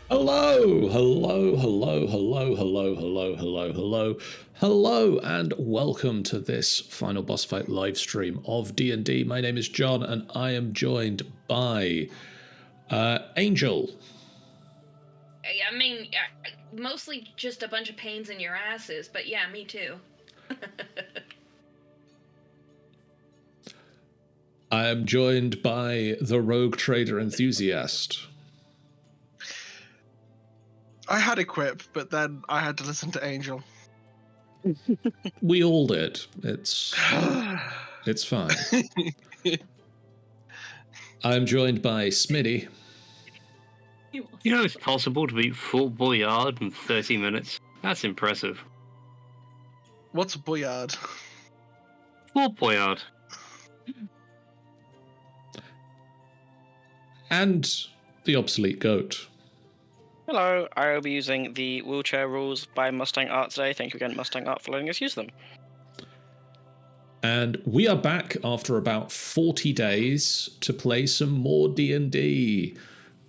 Hello, hello, hello, hello, hello, hello, hello, hello, hello, and welcome to this final boss fight live stream of D&D. My name is John, and I am joined by Angel. I mean, mostly just a bunch of pains in your asses, but yeah, me too. I am joined by the rogue trader enthusiast. I had a quip, but then I had to listen to Angel. We all did. It's fine. I'm joined by Smitty. You know it's possible to beat Fort Boyard in 30 minutes? That's impressive. What's a boyard? Fort Boyard. And the obsolete goat. Hello, I will be using the wheelchair rules by Mustang Art today. Thank you again, Mustang Art, for letting us use them. And we are back after about 40 days to play some more D&D.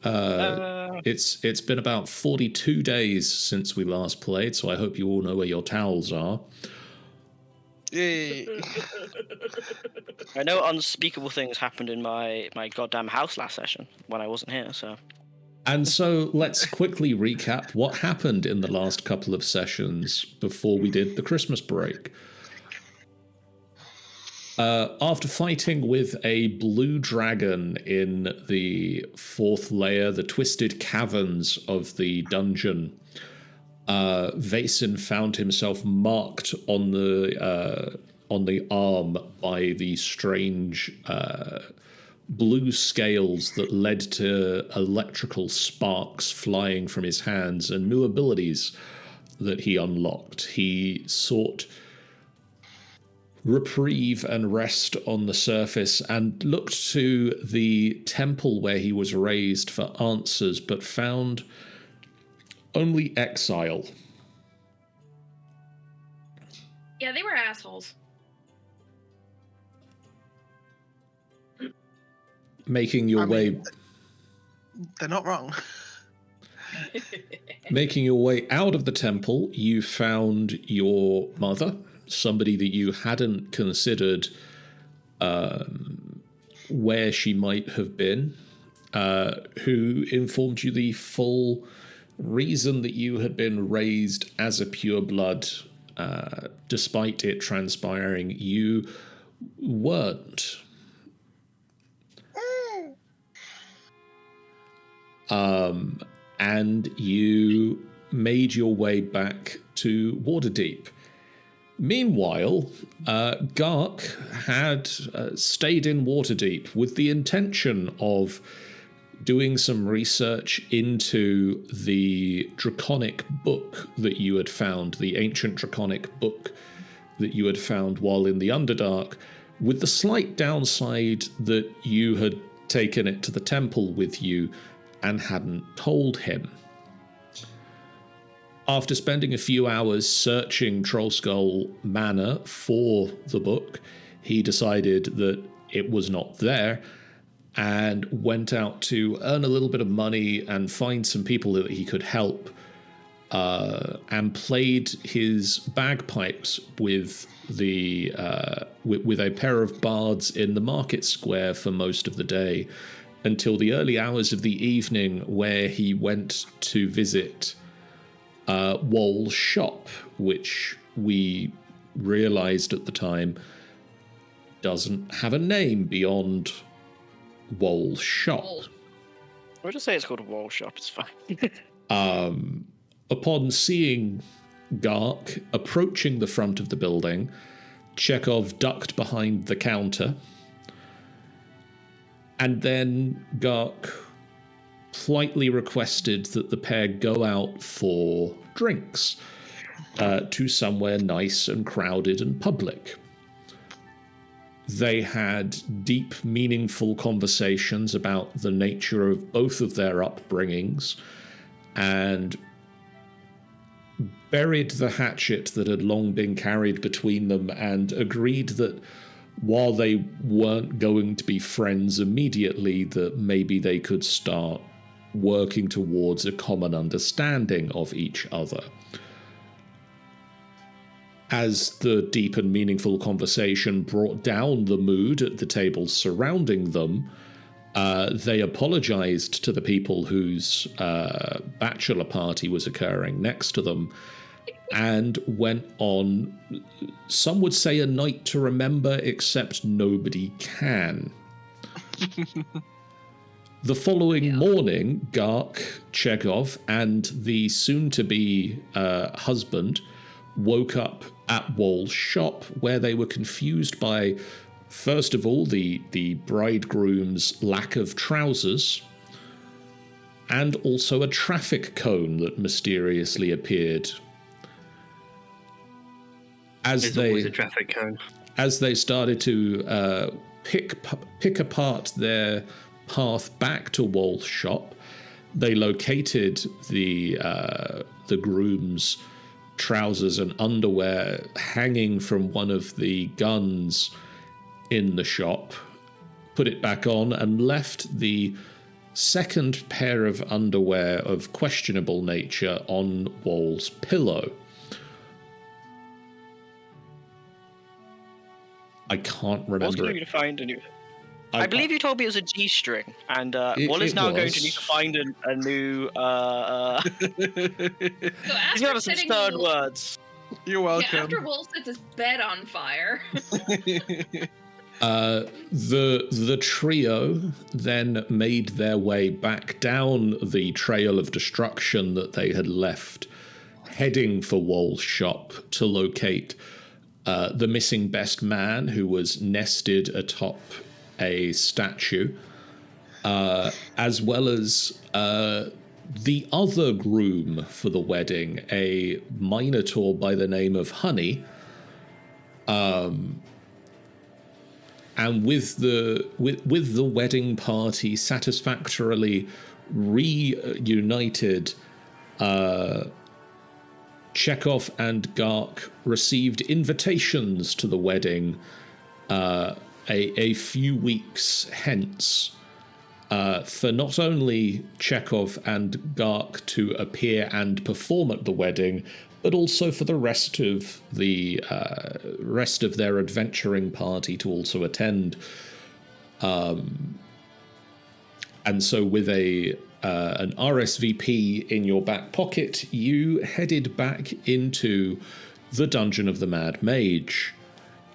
It's been about 42 days since we last played, so I hope you all know where your towels are. Yay. I know unspeakable things happened in my goddamn house last session when I wasn't here, so... And so let's quickly recap what happened in the last couple of sessions before we did the Christmas break. After fighting with a blue dragon in the fourth layer, the twisted caverns of the dungeon, Vaesen found himself marked on the arm by the strange blue scales that led to electrical sparks flying from his hands and new abilities that he unlocked. He sought reprieve and rest on the surface and looked to the temple where he was raised for answers, but found only exile. Yeah, they were assholes. Making your way... They're not wrong. Making your way out of the temple, you found your mother, somebody that you hadn't considered where she might have been, who informed you the full reason that you had been raised as a pureblood, despite it transpiring you weren't. And you made your way back to Waterdeep. Meanwhile, Gark had stayed in Waterdeep with the intention of doing some research into the draconic book that you had found, the ancient draconic book that you had found while in the Underdark, with the slight downside that you had taken it to the temple with you and hadn't told him. After spending a few hours searching Trollskull Manor for the book, he decided that it was not there and went out to earn a little bit of money and find some people that he could help, and played his bagpipes with with a pair of bards in the market square for most of the day, until the early hours of the evening, where he went to visit Wohl's shop, which we realized at the time doesn't have a name beyond Wohl's shop. We'll just say it's called a wall shop, it's fine. Upon seeing Gark approaching the front of the building, Chekhov ducked behind the counter, and then Gark politely requested that the pair go out for drinks to somewhere nice and crowded and public. They had deep, meaningful conversations about the nature of both of their upbringings and buried the hatchet that had long been carried between them, and agreed that while they weren't going to be friends immediately, that maybe they could start working towards a common understanding of each other. As the deep and meaningful conversation brought down the mood at the tables surrounding them, they apologized to the people whose bachelor party was occurring next to them and went on, some would say, a night to remember, except nobody can. The following morning, Gark, Chekhov, and the soon-to-be husband woke up at Wall's shop, where they were confused by, first of all, the bridegroom's lack of trousers, and also a traffic cone that mysteriously appeared. There's always a traffic cone. As they started to pick apart their path back to Wall's shop, they located the groom's trousers and underwear hanging from one of the guns in the shop, put it back on, and left the second pair of underwear of questionable nature on Wall's pillow. I can't remember. I was going to find a new. I believe you told me it was a G-string, and Wall is now going to need to find a new. So He's got some third words. You're welcome. Yeah, after Wall sets his bed on fire. The trio then made their way back down the trail of destruction that they had left, heading for Wall's shop to locate the missing best man, who was nested atop a statue, as well as the other groom for the wedding, a minotaur by the name of Honey. And with the wedding party satisfactorily reunited, Chekhov and Gark received invitations to the wedding a few weeks hence, for not only Chekhov and Gark to appear and perform at the wedding, but also for the rest of their adventuring party to also attend. And so with an RSVP in your back pocket, you headed back into the Dungeon of the Mad Mage.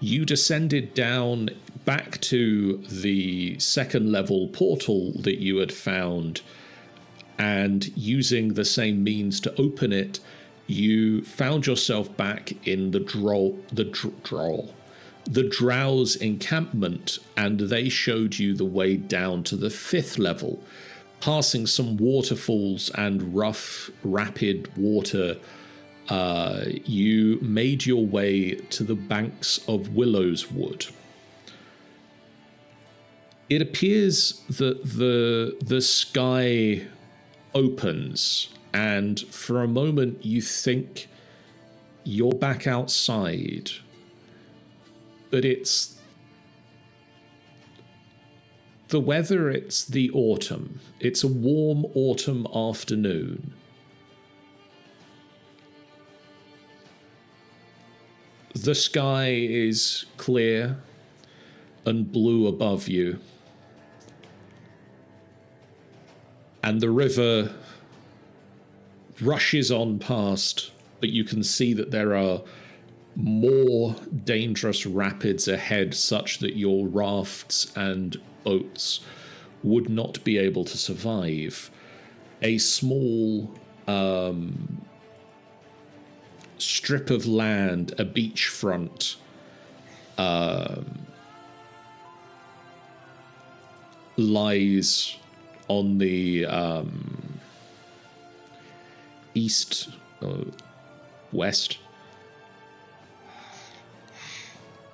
You descended down back to the second level portal that you had found, and using the same means to open it, you found yourself back in the Drow's encampment, and they showed you the way down to the 5th level, passing some waterfalls and rough, rapid water. You made your way to the banks of Wyllowood. It appears that the sky opens, and for a moment you think you're back outside, but it's the weather, it's the autumn. It's a warm autumn afternoon. The sky is clear and blue above you, and the river rushes on past, but you can see that there are more dangerous rapids ahead, such that your rafts and boats would not be able to survive. A small strip of land, a beachfront, lies on the west,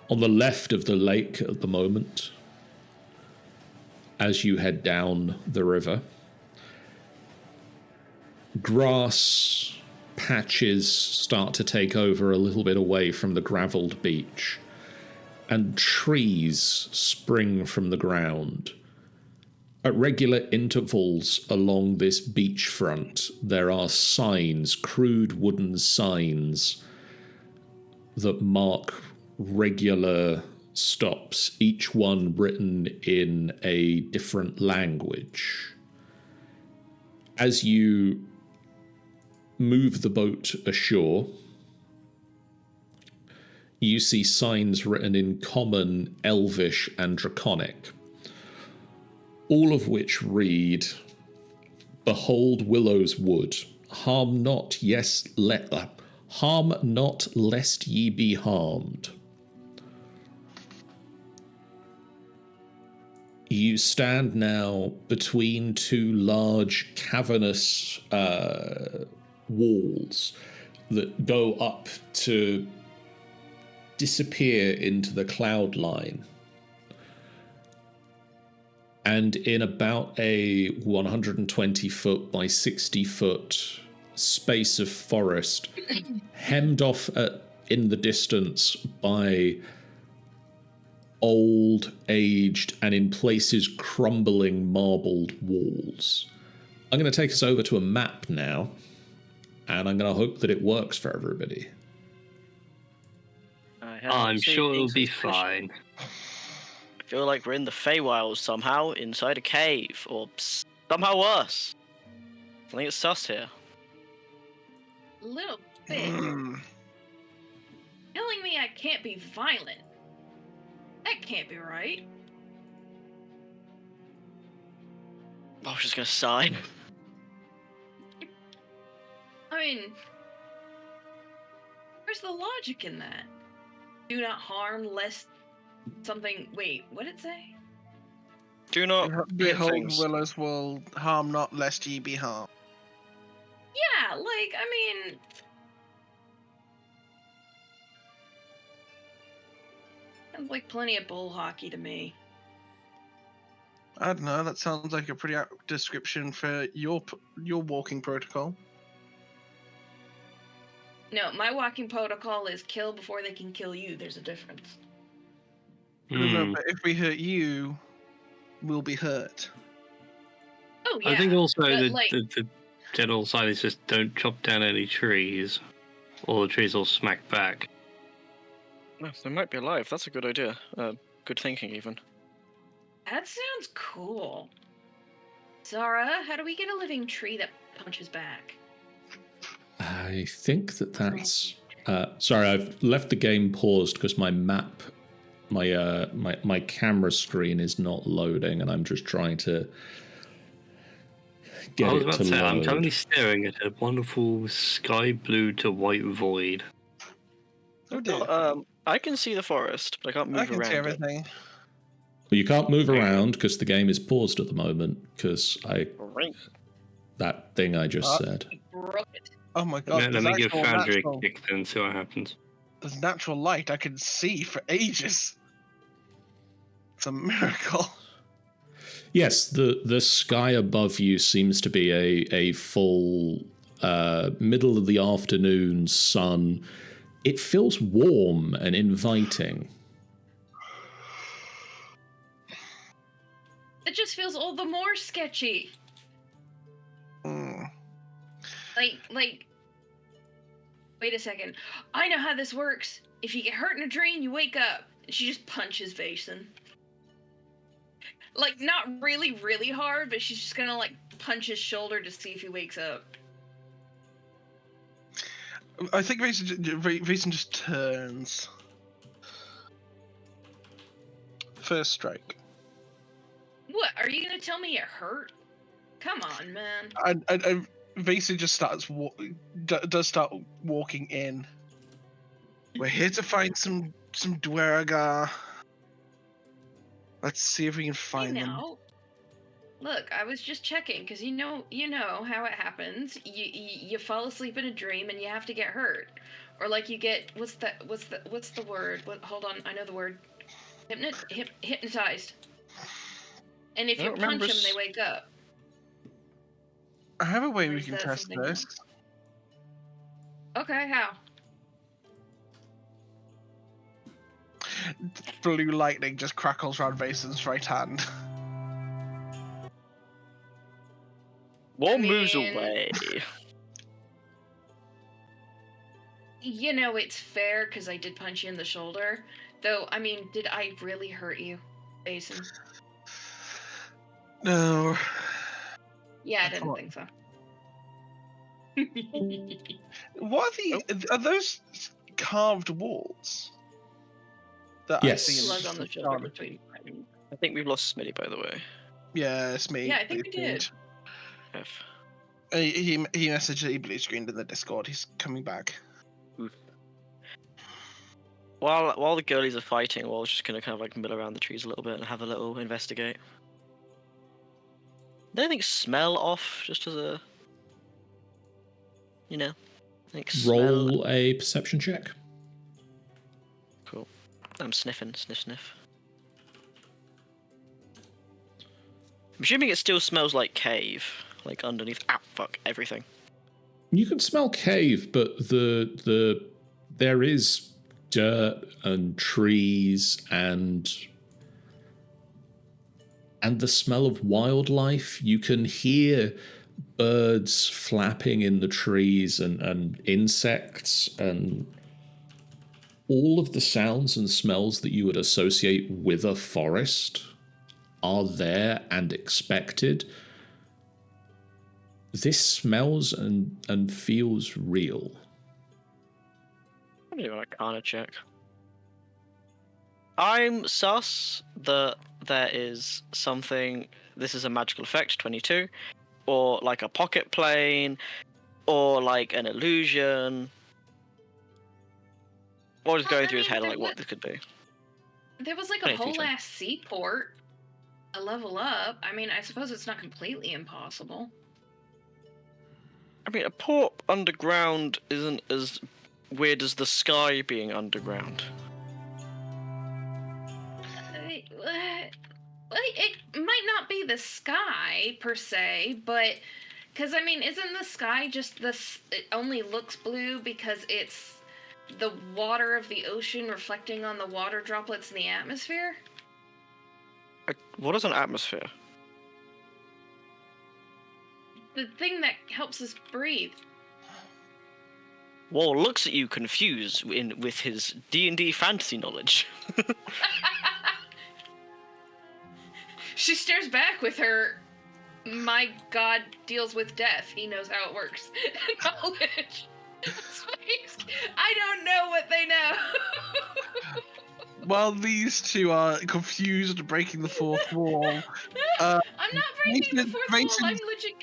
on the left of the lake at the moment, as you head down the river. Grass patches start to take over a little bit away from the gravelled beach, and trees spring from the ground. At regular intervals along this beachfront, there are signs, crude wooden signs, that mark regular stops, each one written in a different language. As you move the boat ashore, you see signs written in Common, Elvish, and Draconic, all of which read, "Behold Willow's wood, harm not, harm not lest ye be harmed." You stand now between two large cavernous walls that go up to disappear into the cloud line. And in about a 120 foot by 60 foot space of forest, hemmed off in the distance by old, aged, and in places crumbling marbled walls. I'm going to take us over to a map now, and I'm going to hope that it works for everybody. I'm sure it'll be fine. I feel like we're in the Feywilds somehow, inside a cave, or somehow worse. I think it's sus here. Little bit. Telling me I can't be violent. That can't be right. I was just gonna sigh. I mean, where's the logic in that? Do not harm lest something... Wait, what did it say? Do not Behold, things. Willows will harm not lest ye be harmed. Yeah, like, I mean... Sounds like plenty of bull hockey to me. I don't know, that sounds like a pretty apt description for your walking protocol. No, my walking protocol is kill before they can kill you. There's a difference. No, but if we hurt you, we'll be hurt. Oh, yeah. I think also but, the general sign is just don't chop down any trees, or the trees will smack back. Oh, they might be alive. That's a good idea. Good thinking, even. That sounds cool. Zara, how do we get a living tree that punches back? I think that's... sorry, I've left the game paused because my map, my camera screen is not loading, and I'm just trying to get it to load. I'm currently staring at a wonderful sky blue to white void. Oh dear. I can see the forest, but I can't move around. I can see everything. Well, you can't move around because the game is paused at the moment because that thing I just said. Broke it. Oh my god. Let me give actual Foundry a natural- kick then and see what happens. There's natural light I can see for ages. It's a miracle. Yes, the sky above you seems to be a full middle of the afternoon sun. It feels warm and inviting. It just feels all the more sketchy. Mm. Like, wait a second. I know how this works. If you get hurt in a dream, you wake up. And she just punches Vason. Like, not really, really hard, but she's just gonna, like, punch his shoulder to see if he wakes up. I think Vason just turns. First strike. What, are you gonna tell me it hurt? Come on, man. And Vason just does start walking in. We're here to find some Dwergar. Let's see if we can find them. Look, I was just checking because you know how it happens. You fall asleep in a dream and you have to get hurt, or like you get what's the word? Hold on, I know the word. Hypnotized. And if you punch them, they wake up. I have a way Or we is can that test something this. Okay, how? Blue lightning just crackles around Vason's right hand. Wall moves mean- away. You know it's fair because I did punch you in the shoulder. Though, I mean, did I really hurt you, Basin? No. Yeah, I I didn't thought- think so. What are those carved walls? That Yes. I see in Blood the on the system? shoulder between. I think we've lost Smitty, by the way. Yeah, it's me. Yeah, I think we blue did. screened. F. He messaged that he blue screened in the Discord. He's coming back. While the girlies are fighting, Wall's just gonna kind of like mill around the trees a little bit and have a little investigate. Did anything smell off? Just as a, you know, like smell. Roll a perception check. Cool. I'm sniffing, sniff. I'm assuming it still smells like cave, like underneath. Ah, fuck everything. You can smell cave, but there is dirt and trees and the smell of wildlife. You can hear birds flapping in the trees and insects and all of the sounds and smells that you would associate with a forest are there and expected. This smells and feels real. I'm doing a Arcana check. I'm sus that there is something. This is a magical effect, 22, or like a pocket plane, or like an illusion, or just Well, going I through his mean, head there like what was- this could be. There was like a 23, whole sorry. ass seaport. A level up. I mean, I suppose it's not completely impossible. I mean, a port underground isn't as weird as the sky being underground. It might not be the sky per se, but because I mean, isn't the sky just this? It only looks blue because it's the water of the ocean reflecting on the water droplets in the atmosphere. What is an atmosphere? The thing that helps us breathe. Wall looks at you confused with his D&D fantasy knowledge. She stares back with her, my god deals with death. He knows how it works. Knowledge. I don't know what they know. While these two are confused, breaking the fourth wall, I'm not breaking the Mason- fourth wall. I'm Mason's- legit.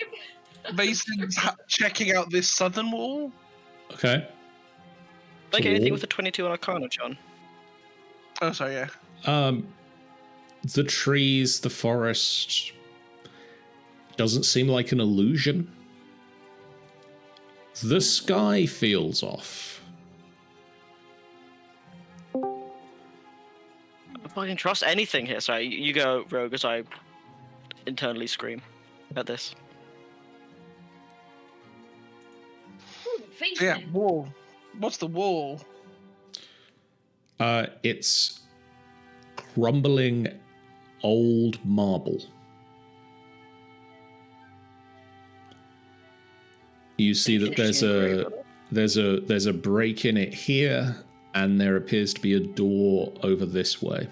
Mason's checking out this southern wall. Okay. Like Cool. anything with a 22 on Arcana, John. Oh, sorry, yeah. The trees, the forest doesn't seem like an illusion. The sky feels off. I don't fucking trust anything here. Sorry, you go, Rogue, as I internally scream at this. Face Yeah, it. wall. What's the wall? It's crumbling old marble. You see that there's a break in it here, and there appears to be a door over this way.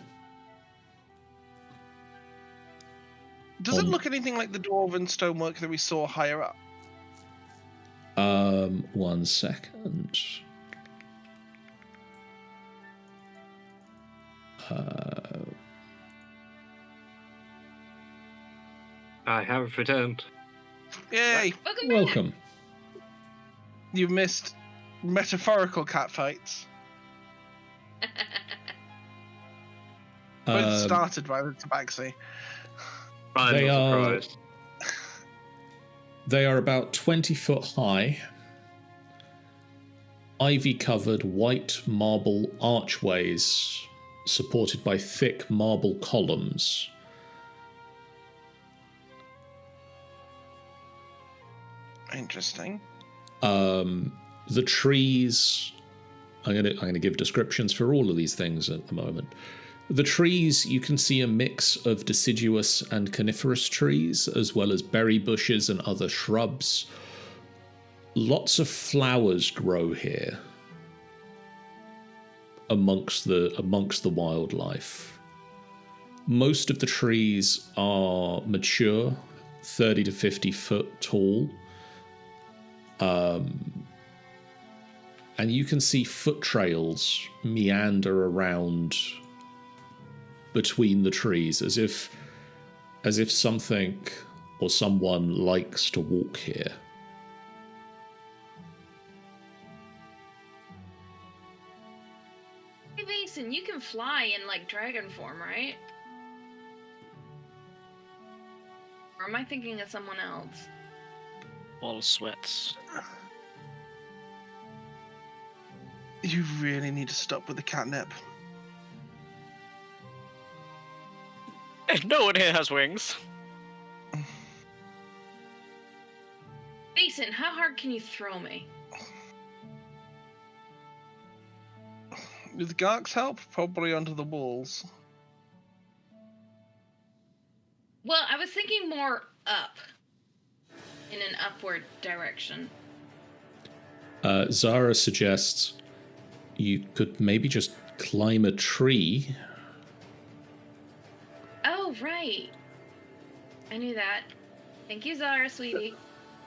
Does it look anything like the dwarven stonework that we saw higher up? 1 second. I have returned. Yay! Welcome back. Welcome. You've missed metaphorical catfights. Both Um, started by the tabaxi. I'm They not are- surprised. They are about 20 foot high, ivy covered white marble archways supported by thick marble columns. Interesting. The trees, I'm gonna give descriptions for all of these things at the moment. The trees, you can see a mix of deciduous and coniferous trees, as well as berry bushes and other shrubs. Lots of flowers grow here amongst the wildlife. Most of the trees are mature, 30 to 50 foot tall. And you can see foot trails meander around between the trees, as if something or someone likes to walk here. Hey, Mason, you can fly in, like, dragon form, right? Or am I thinking of someone else? All sweats. You really need to stop with the catnip. No one here has wings. Mason, how hard can you throw me? With Gark's help, probably onto the walls. Well, I was thinking more up. In an upward direction. Zara suggests you could maybe just climb a tree. Oh, right. I knew that. Thank you, Zara, sweetie.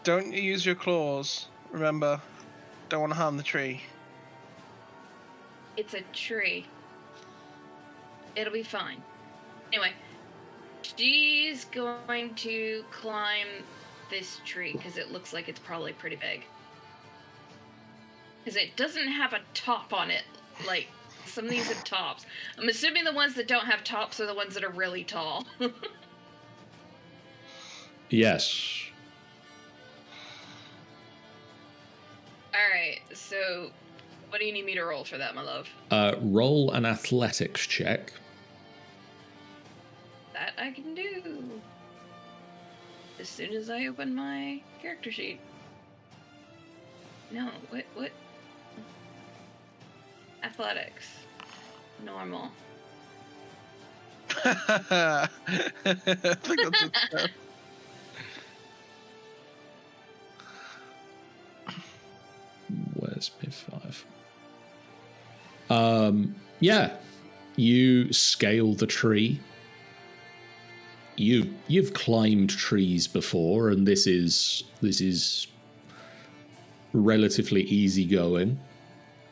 Don't use your claws. Remember, don't want to harm the tree. It's a tree. It'll be fine. Anyway, she's going to climb this tree because it looks like it's probably pretty big. Because it doesn't have a top on it. Like, some of these have tops. I'm assuming the ones that don't have tops are the ones that are really tall. Yes. Alright, so what do you need me to roll for that, my love? Roll an athletics check. That I can do. As soon as I open my character sheet. No, what? Athletics. Normal. I think that's a step. Where's P5? Yeah. You scale the tree. You've climbed trees before, and this is relatively easygoing.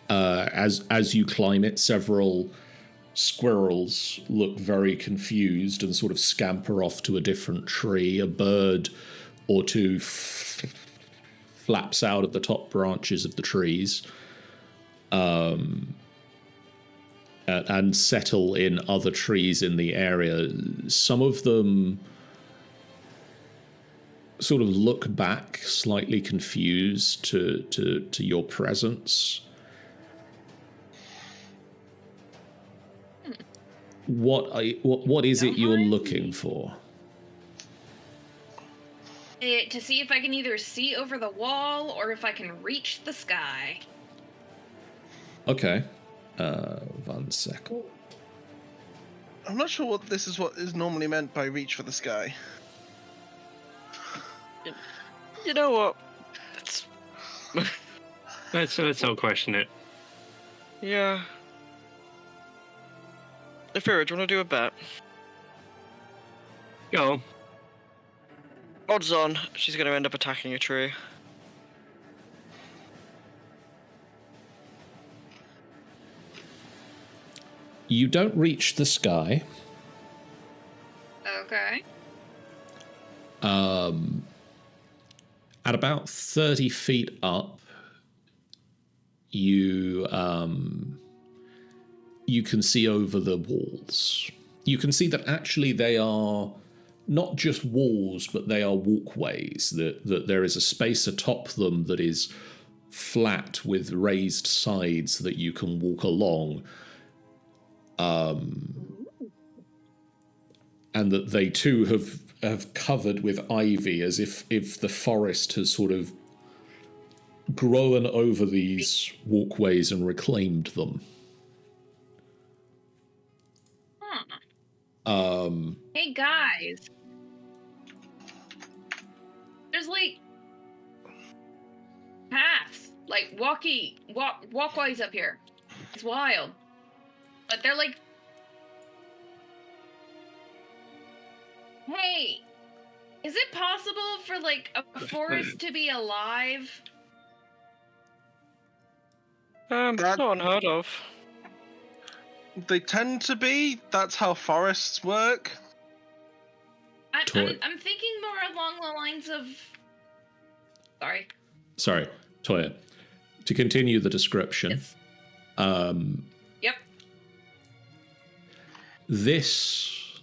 As you climb it, several squirrels look very confused and sort of scamper off to a different tree. A bird or two flaps out of the top branches of the trees, and settle in other trees in the area. Some of them sort of look back, slightly confused to your presence. What is it you're looking for? To see if I can either see over the wall or if I can reach the sky. Okay. 1 second. I'm not sure what is normally meant by reach for the sky. You know what? Let's not question it. Yeah. Ifira, do you want to do a bet? Go on. Odds on, she's going to end up attacking a tree. You don't reach the sky. Okay. At about 30 feet up, you can see over the walls. You can see that actually they are not just walls, but they are walkways, that there is a space atop them that is flat with raised sides that you can walk along. And that they too have covered with ivy, as if the forest has sort of grown over these walkways and reclaimed them. Hey guys, there's like paths, like walkways up here. It's wild, but they're like, hey, is it possible for like a forest to be alive? It's not unheard of. They tend to be. That's how forests work. I'm thinking more along the lines of. Sorry, Toya. To continue the description. Yes. Yep. This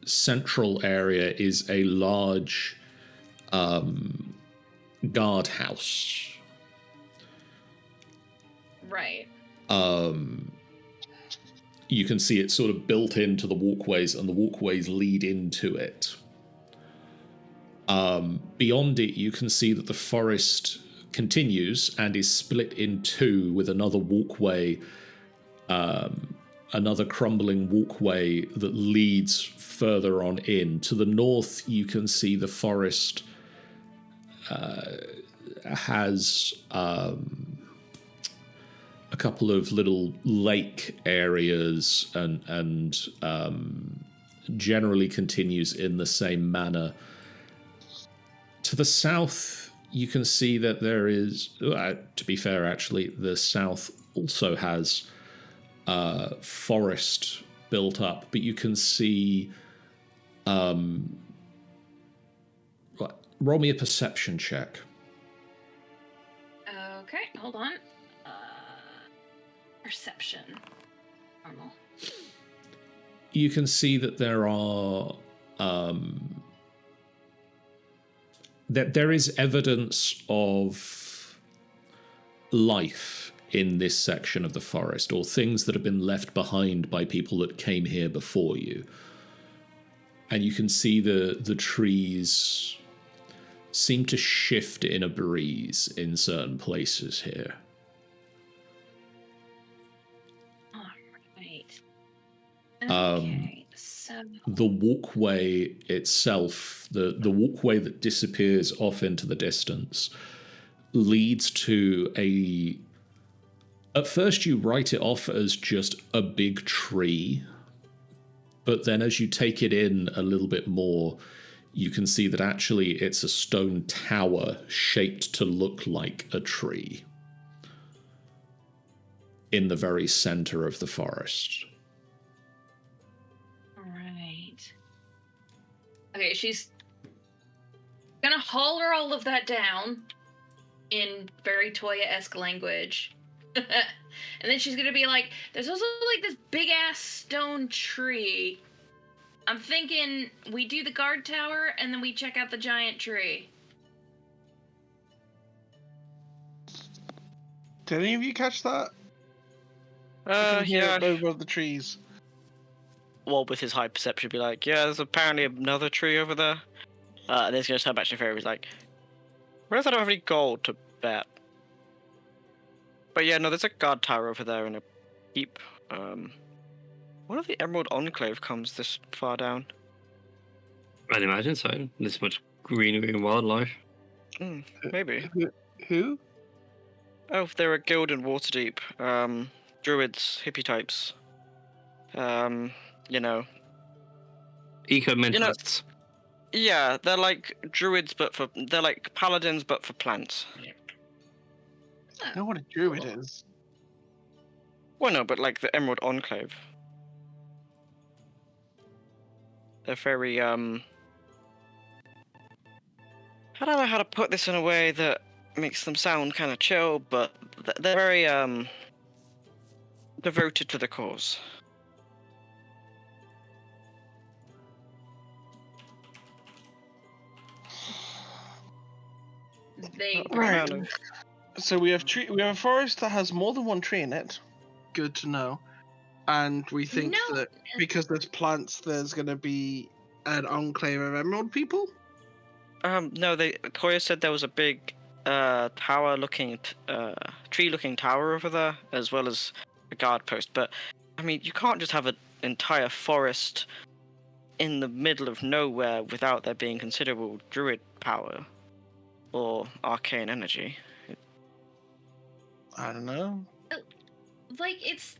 central area is a large guardhouse. Right. You can see it sort of built into the walkways, and the walkways lead into it. Beyond it, you can see that the forest continues and is split in two with another walkway, another crumbling walkway that leads further on in. To the north, you can see the forest has a couple of little lake areas and generally continues in the same manner. To the south, you can see that there is, to be fair, actually, the south also has forest built up, but you can see. Roll me a perception check. Okay, hold on. Perception. Normal. You can see that there are that there is evidence of life in this section of the forest, or things that have been left behind by people that came here before you. And you can see the trees seem to shift in a breeze in certain places here. Okay, so the walkway itself, the walkway that disappears off into the distance, leads to a... At first you write it off as just a big tree, but then as you take it in a little bit more, you can see that actually it's a stone tower shaped to look like a tree in the very center of the forest. Okay, she's gonna holler all of that down in very Toya-esque language. And then she's gonna be like, there's also like this big ass stone tree. I'm thinking we do the guard tower and then we check out the giant tree. Did any of you catch that? Yeah. Over the trees. Well, with his high perception, be like, yeah, there's apparently another tree over there. And then he's going to turn back to the fairy. He's like, whereas I don't have any gold to bet. But yeah, no, there's a guard tower over there and a keep. What if the Emerald Enclave comes this far down? I'd imagine so. This much greenery and wildlife. Maybe. Who? Oh, they're a guild in Waterdeep. Druids, hippie types. You know. Eco-mentalists. Yeah, they're like druids, they're like paladins, but for plants. I know what a druid is. Well, no, but like the Emerald Enclave. They're very, I don't know how to put this in a way that makes them sound kind of chill, but they're very, devoted to the cause. Right. So we have a forest that has more than one tree in it. Good to know. And we think that because there's plants, there's going to be an enclave of emerald people. No, Toya said there was a big tree-looking tower over there, as well as a guard post. But I mean, you can't just have an entire forest in the middle of nowhere without there being considerable druid power or arcane energy? I don't know. Like it's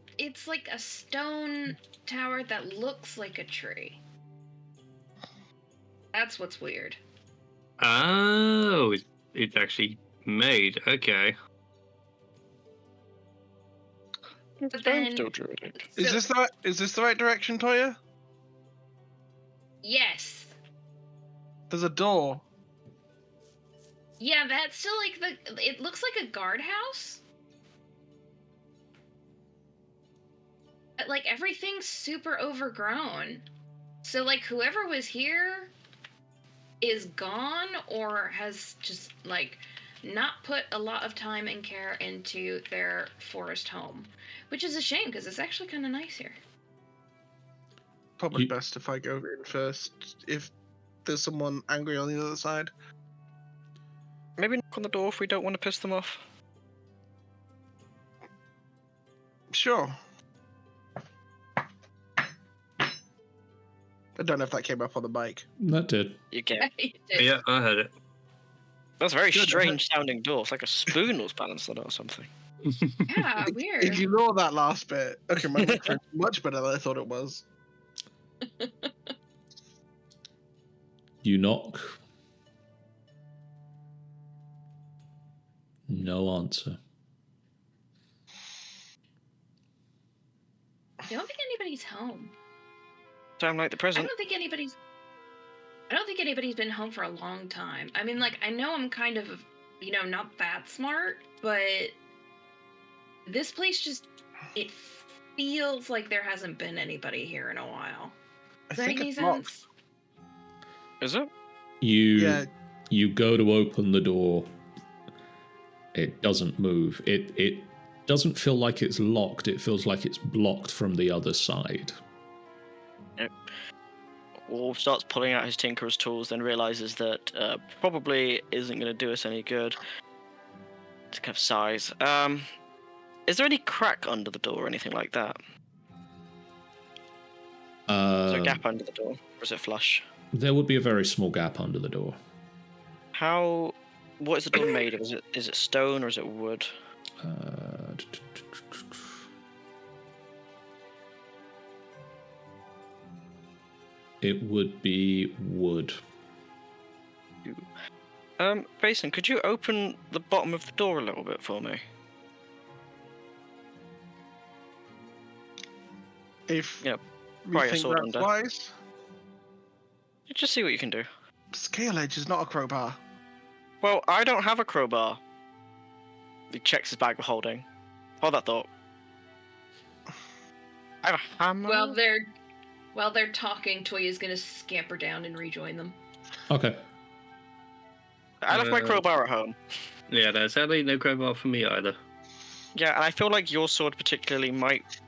like a stone tower that looks like a tree. That's what's weird. Oh, it's actually made. Okay. But then, Still druidic. Is this the right direction, Toya? yes. There's a door. Yeah, that's still like it looks like a guardhouse. But like everything's super overgrown. So like whoever was here is gone or has just like not put a lot of time and care into their forest home, which is a shame because it's actually kind of nice here. Probably best if I go in first. If there's someone angry on the other side. Maybe knock on the door if we don't want to piss them off. Sure. I don't know if that came up on the mic. That did. You get. Yeah, I heard it. That's a very Good, strange sounding door. It's like a spoon was balanced on it or something. Yeah, weird. Ignore that last bit. Okay, my mic is much better than I thought it was. You knock. No answer. I don't think anybody's home. Sound like the I present. don't think anybody's been home for a long time. I mean, like, I know I'm kind of, not that smart, but this place just, it feels like there hasn't been anybody here in a while. Does that make any sense? Is it? You go to open the door. It doesn't move. It doesn't feel like it's locked. It feels like it's blocked from the other side. Yep. Wolf starts pulling out his tinkerer's tools, then realizes that probably isn't going to do us any good. Just kind of sighs. Is there any crack under the door or anything like that? Is there a gap under the door, or is it flush? There would be a very small gap under the door. What is the door made of? Is it stone or is it wood? It would be wood. Basin, could you open the bottom of the door a little bit for me? If Yeah, we pry your think sword that's under. wise, Just see what you can do. scale edge is not a crowbar. Well, I don't have a crowbar. He checks his bag of holding. Hold that thought. I have a hammer. While they're talking, Toya's gonna scamper down and rejoin them. Okay. I left my crowbar at home. Yeah, there's sadly no crowbar for me either. Yeah, and I feel like your sword particularly might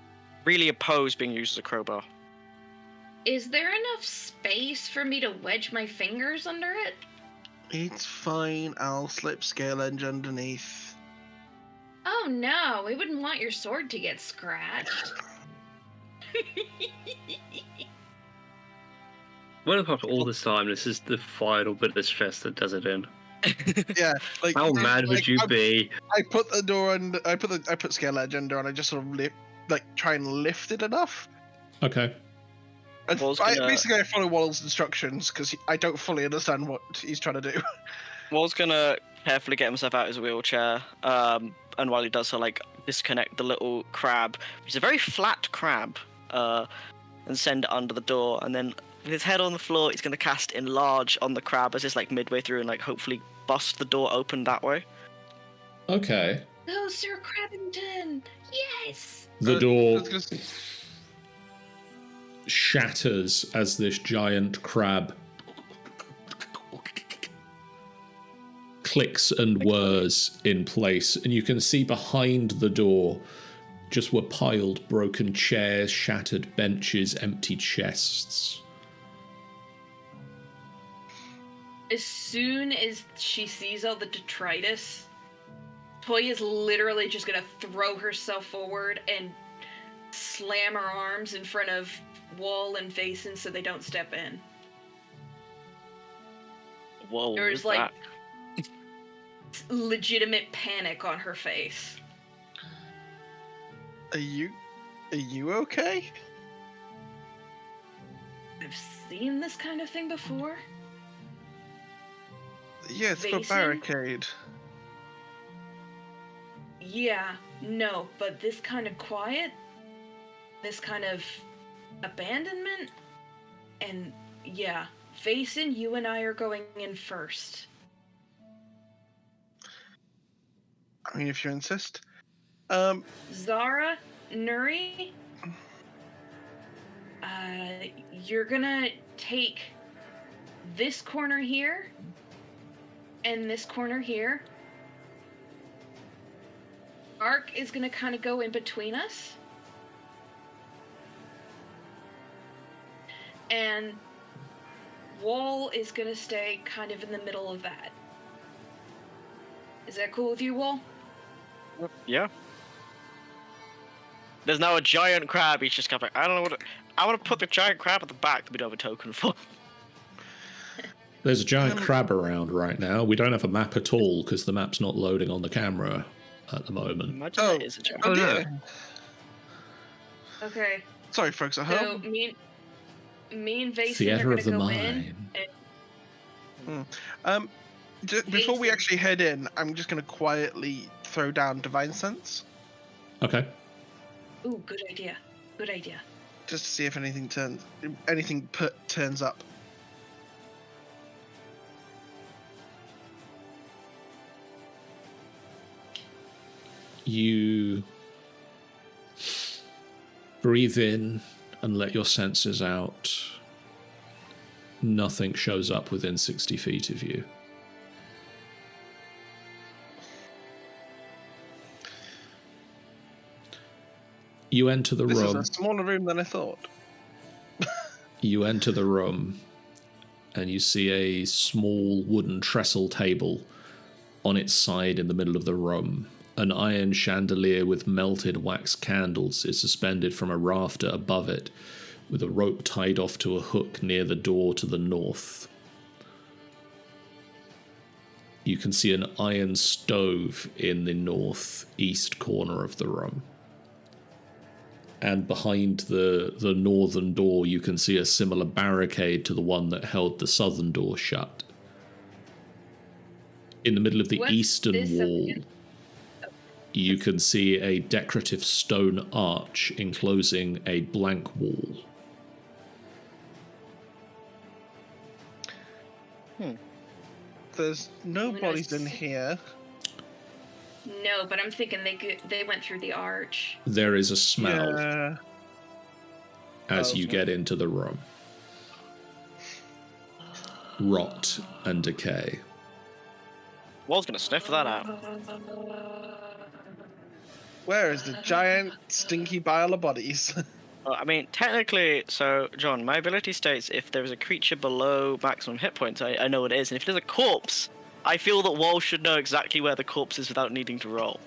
really oppose being used as a crowbar. Is there enough space for me to wedge my fingers under it? It's fine. I'll slip scale edge underneath. Oh no, we wouldn't want your sword to get scratched. What about all this time? This is the final bit of stress that does it in. Yeah, like How mad would you be? I put the door under. I put scale edge under, and I just sort of try and lift it enough. Okay. And Basically, I follow Wall's instructions because I don't fully understand what he's trying to do. Wall's gonna carefully get himself out of his wheelchair, and while he does so, disconnect the little crab, which is a very flat crab, and send it under the door, and then with his head on the floor, he's gonna cast Enlarge on the crab as it's midway through and hopefully bust the door open that way. Okay. Go, Sir Crabbington! Yes! The door I was gonna say- shatters as this giant crab clicks and whirs in place, and you can see behind the door just were piled broken chairs, shattered benches, empty chests. As soon as she sees all the detritus, Toya's literally just gonna throw herself forward and slam her arms in front of Wall and Vason so they don't step in. Whoa, There's what's like that? legitimate panic on her face. Are you okay? I've seen this kind of thing before. Yeah, it's got a Vason? barricade. Yeah, no, but this kind of quiet, this kind of abandonment, and yeah, Vason, you and I are going in first. I mean, if you insist. Zara, Nuri, you're gonna take this corner here and this corner here. Ark is gonna kind of go in between us. And Wall is gonna stay kind of in the middle of that. Is that cool with you, Wall? Yeah. There's now a giant crab. He's just kind of like, I don't know what. I want to put the giant crab at the back that we don't have a token for. There's a giant crab around right now. We don't have a map at all because the map's not loading on the camera at the moment. Imagine that is a giant. Oh, no. dear. Okay. Sorry, folks at So home. me and Vason Theater are of the gonna go mind. in. And Before we Vason. actually head in, I'm just going to quietly throw down Divine Sense, Okay. ooh, good idea. Good idea. just to see if anything turns up. You breathe in and let your senses out. Nothing shows up within 60 feet of you. You enter the This room. is a smaller room than I thought. You enter the room and you see a small wooden trestle table on its side in the middle of the room. An iron chandelier with melted wax candles is suspended from a rafter above it, with a rope tied off to a hook near the door to the north. You can see an iron stove in the northeast corner of the room. And behind the northern door, you can see a similar barricade to the one that held the southern door shut. In the middle of the What's eastern this up wall, against? you can see a decorative stone arch enclosing a blank wall. There's no Who bodies knows? in here. No, but I'm thinking they went through the arch. There is a smell Yeah. as you Okay. get into the room. Rot and decay. Wall's gonna sniff that out. Where is the giant, stinky pile of bodies? I mean, technically, so, John, my ability states if there is a creature below maximum hit points, I know what it is. And if there's a corpse, I feel that Wall should know exactly where the corpse is without needing to roll.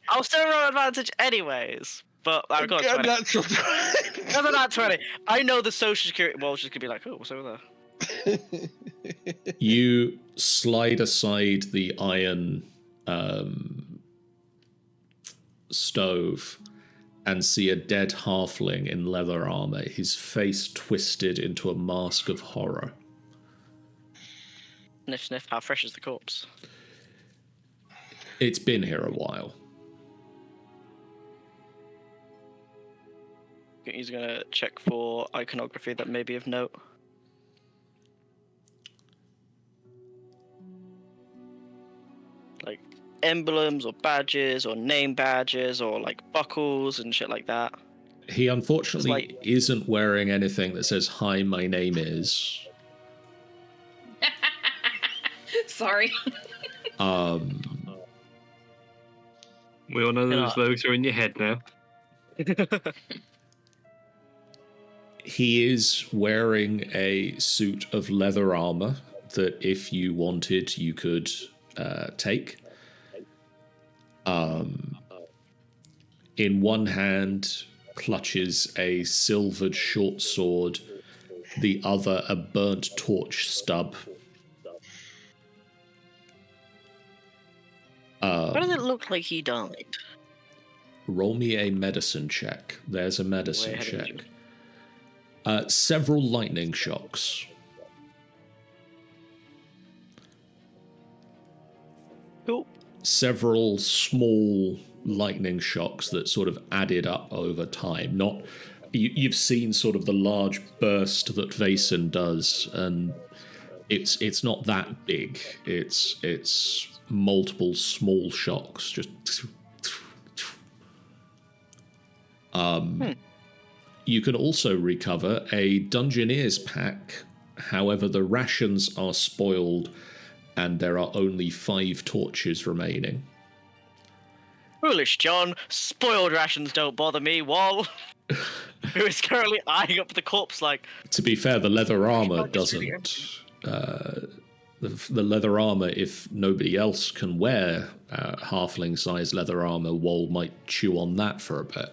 I'll still roll advantage anyways, but I've got a 20. Natural Another nat 20. I know the social security. Wall's just gonna be like, oh, what's over there? You slide aside the iron stove and see a dead halfling in leather armor, his face twisted into a mask of horror. Sniff, sniff. How fresh is the corpse? It's been here a while. He's gonna check for iconography that may be of note. Like emblems or badges or name badges or like buckles and shit like that. He unfortunately Like- isn't wearing anything that says, "Hi, my name is." Sorry. We all know Yeah. those are in your head now. He is wearing a suit of leather armor that, if you wanted, you could take. In one hand, clutches a silvered short sword, the other a burnt torch stub. Why does it look like he died? Roll me a medicine check. There's a medicine Way ahead of check. me. Several lightning shocks. Cool. Several small lightning shocks that sort of added up over time. Not you've seen sort of the large burst that Vaesen does, and it's not that big. It's multiple small shocks. Just you can also recover a Dungeoneer's pack. However, the rations are spoiled, and there are only 5 torches remaining. Foolish John, spoiled rations don't bother me, Wall. Who is currently eyeing up the corpse like... To be fair, the leather armor It's really doesn't... the leather armor, if nobody else can wear halfling-sized leather armor, Wall might chew on that for a bit.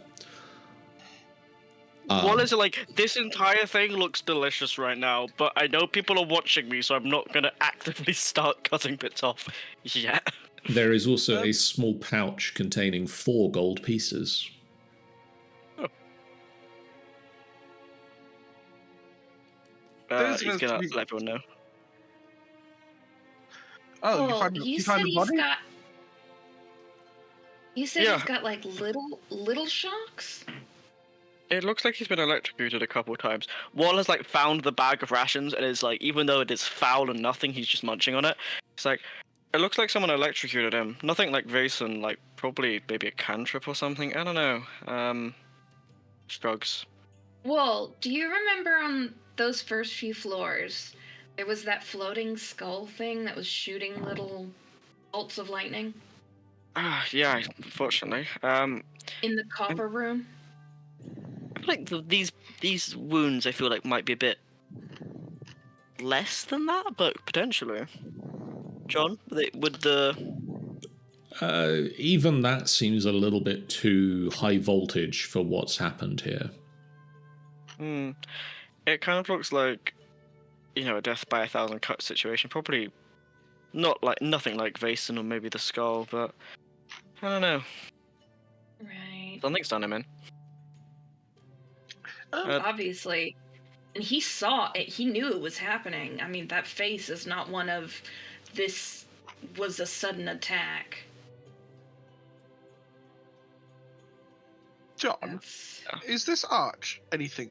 Wall is like, this entire thing looks delicious right now, but I know people are watching me, so I'm not going to actively start cutting bits off yet. There is also a small pouch containing 4 gold pieces. Oh. He's going to let everyone know. Oh, Well, you find the body? You said Yeah. he's got like little shocks? It looks like he's been electrocuted a couple of times. Wall has like found the bag of rations and is like, even though it is foul and nothing, he's just munching on it. It's like, it looks like someone electrocuted him. Nothing like Vaesen, like probably maybe a cantrip or something. I don't know. Drugs. Well, do you remember on those first few floors, there was that floating skull thing that was shooting little bolts of lightning Yeah, unfortunately. in the copper room? I feel like these wounds, I feel like might be a bit less than that, but potentially. John, would the Even that seems a little bit too high voltage for what's happened here. It kind of looks like, you know, a death by 1,000 cuts situation. Probably nothing like Vaesen or maybe the skull, but I don't know. Right. Something's done him in. Obviously. And he saw it. He knew it was happening. I mean, that face is not one of this was a sudden attack. John, That's... is this arch anything?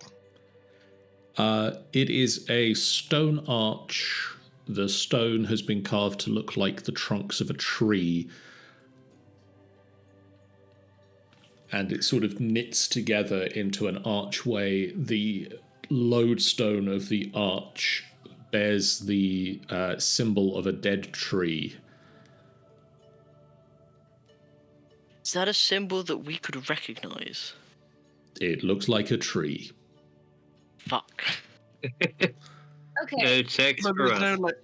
It is a stone arch. The stone has been carved to look like the trunks of a tree. And it sort of knits together into an archway. The lodestone of the arch bears the symbol of a dead tree. Is that a symbol that we could recognize? It looks like a tree. Fuck. Okay. No text But for there's no, us. like,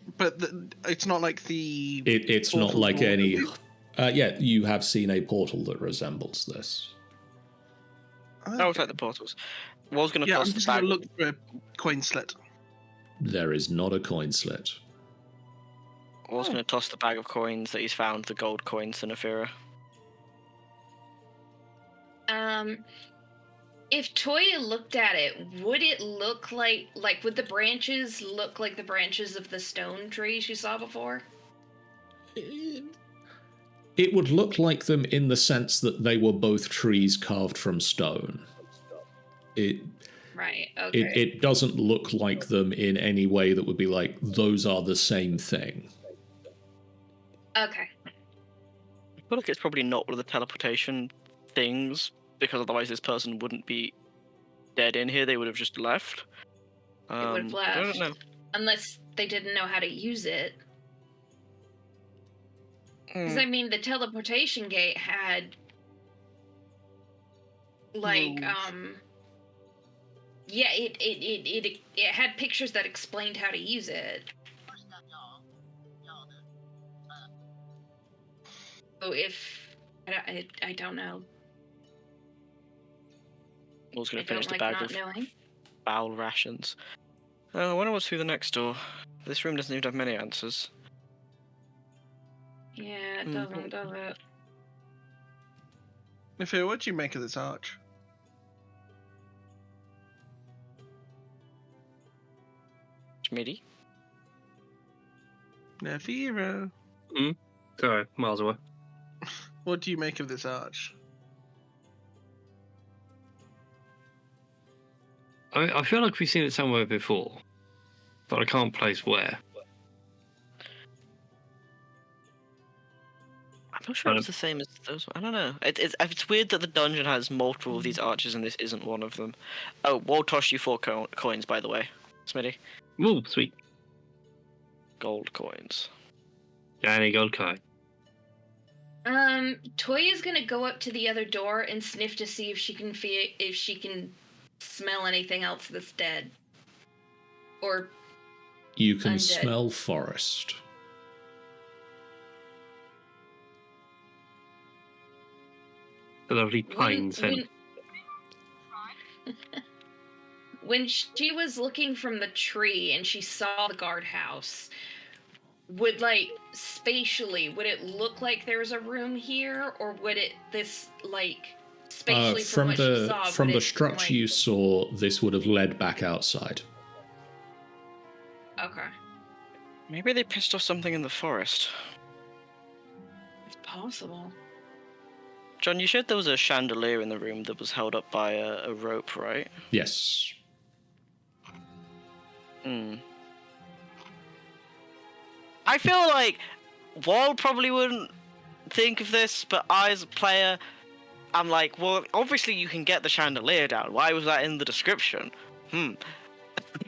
it's not like the. It's not portal like door. any... yeah, you have seen a portal that resembles this. That was like the portals. Wall's gonna Yeah, I'm toss the just bag. gonna look for a coin slit. There is not a coin slit. Wall's gonna toss the bag of coins that he's found, the gold coins, to Nefira. If Toya looked at it, would it look like would the branches look like the branches of the stone tree she saw before? It would look like them in the sense that they were both trees carved from stone. Right, okay. It doesn't look like them in any way that would be like, those are the same thing. Okay. I feel like it's probably not one of the teleportation things, because otherwise this person wouldn't be dead in here. They would have just left. They would have left. I don't know. Unless they didn't know how to use it. Hmm. Because, I mean, the teleportation gate had, like, yeah, it had pictures that explained how to use it. So if, I don't know. I was going I to finish don't the like bag not of knowing. bowel rations. I wonder what's through the next door. This room doesn't even have many answers. Yeah, it doesn't, does it? Nefir, what do you make of this arch? Schmitty? Nefiro, Sorry, miles away. what do you make of this arch? I feel like we've seen it somewhere before, but I can't place where. I'm not sure it's the same as those. I don't know. It's weird that the dungeon has multiple of these arches and this isn't one of them. Oh, we'll toss you 4 coins, by the way, Smitty. Ooh, sweet. Gold coins. Danny gold coin. Toya's gonna go up to the other door and sniff to see if she can smell anything else that's dead. Or You can undead. smell forest. The lovely pine scent. When she was looking from the tree and she saw the guardhouse, would spatially, would it look like there was a room here, or would it spatially from what she saw? From the structure you saw, this would have led back outside. Okay, Maybe they pissed off something in the forest. it's possible. John, you said there was a chandelier in the room that was held up by a rope, right? Yes. I feel like Wall probably wouldn't think of this, but I, as a player, I'm like, well, obviously you can get the chandelier down. Why was that in the description? I'm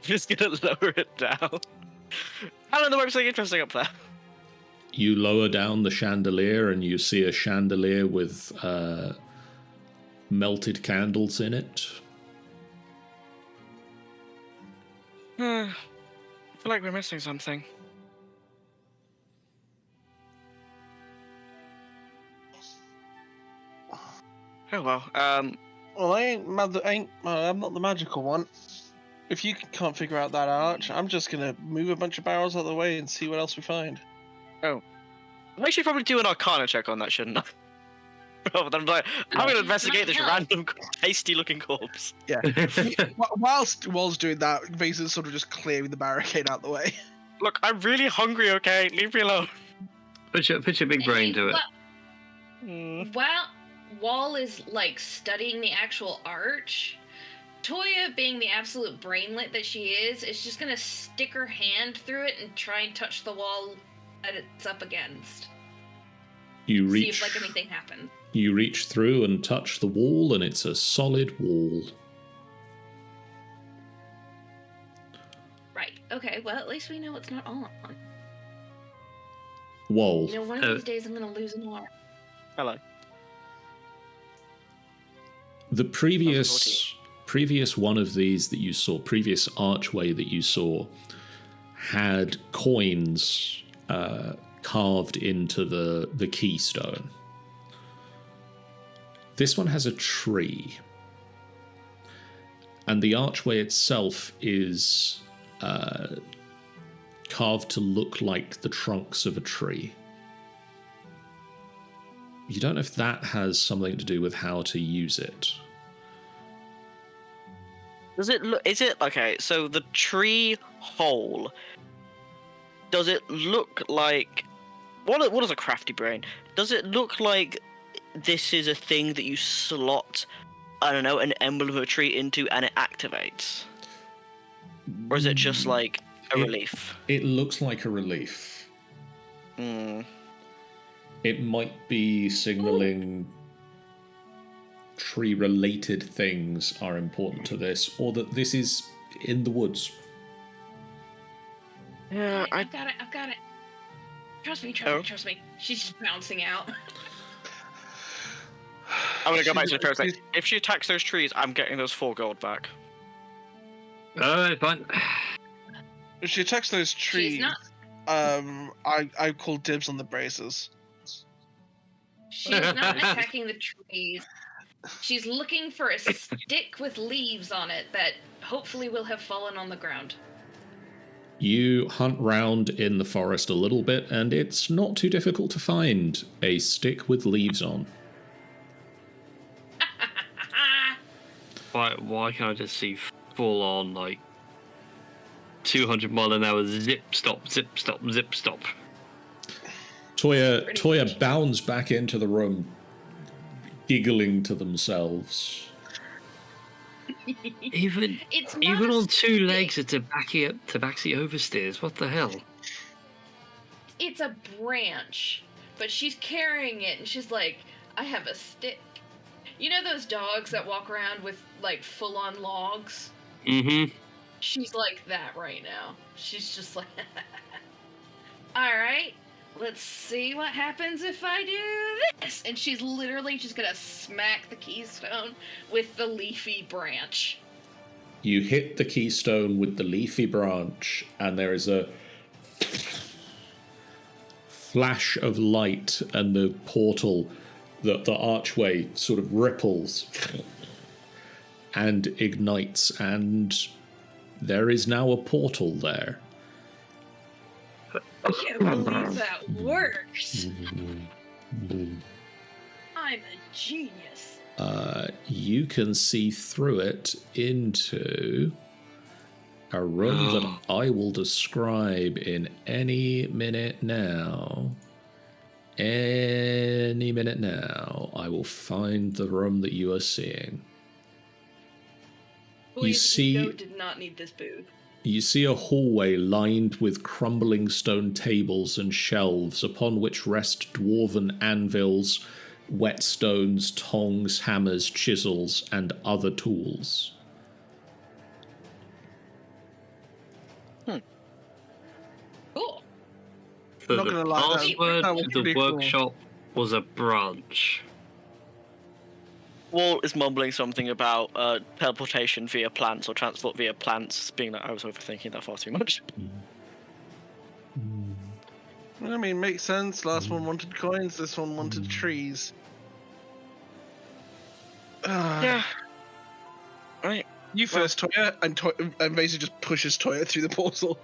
just gonna lower it down. I don't know, there might be something interesting up there. You lower down the chandelier and you see a chandelier with melted candles in it. I feel like we're missing something. Oh well. Well, I'm not the magical one. If you can't figure out that arch, I'm just gonna move a bunch of barrels out of the way and see what else we find. I should probably do an Arcana check on that, shouldn't I? Rather than I'm gonna investigate this random, tasty-looking corpse. Yeah. Whilst Wall's doing that, Vasor's sort of just clearing the barricade out the way. Look, I'm really hungry. Okay, leave me alone. Put your big brain to it. While Wall is studying the actual arch, Toya, being the absolute brainlet that she is just gonna stick her hand through it and try and touch the wall that it's up against. You See reach. if anything happens. You reach through and touch the wall, and it's a solid wall. Right. Okay. Well, at least we know it's not on. Wall. You know, one of these days I'm gonna lose an arm. Hello. The previous one of these that you saw, previous archway that you saw, had coins carved into the keystone. This one has a tree, and the archway itself is carved to look like the trunks of a tree. You don't know if that has something to do with how to use it. Does it look? Is it okay? So the tree hole. Does it look like? What is a crafty brain? Does it look like this is a thing that you slot? I don't know, an emblem of a tree into and it activates, or is it just like a relief? It looks like a relief. It might be signaling tree-related things are important to this, or that this is in the woods. Yeah, I've got it. Trust me. She's just bouncing out. I'm gonna go back to the parasite. If she attacks those trees, I'm getting those 4 gold back. Alright, fine. If she attacks those trees, She's not. I call dibs on the braces. She's not attacking the trees. She's looking for a stick with leaves on it that hopefully will have fallen on the ground. You hunt round in the forest a little bit, and it's not too difficult to find a stick with leaves on. Why can't I just see full on, like, 200 mile an hour zip stop, zip stop, zip stop? Toya bounds back into the room, giggling to themselves. Even on two legs, it's a tabaxi oversteers. What the hell? It's a branch, but she's carrying it, and she's like, I have a stick. You know those dogs that walk around with, like, full-on logs? Mm-hmm. She's like that right now. She's just like, alright, let's see what happens if I do this. And she's literally just gonna smack the keystone with the leafy branch. You hit the keystone with the leafy branch, and there is a flash of light, and the portal, the archway sort of ripples and ignites, and there is now a portal there. I can't believe that works. I'm a genius. You can see through it into a room that I will describe in any minute now. Any minute now, I will find the room that you are seeing. You see, did not need this booth. You see a hallway lined with crumbling stone tables and shelves upon which rest dwarven anvils, whetstones, tongs, hammers, chisels, and other tools. Cool. So Not the gonna lie, password that was to the pretty cool. workshop was a branch. Walt is mumbling something about teleportation via plants or transport via plants, being that I was overthinking that far too much. I mean, makes sense. Last one wanted coins, this one wanted trees. Yeah. Right. You first, Toya, and Vaser just pushes Toya through the portal.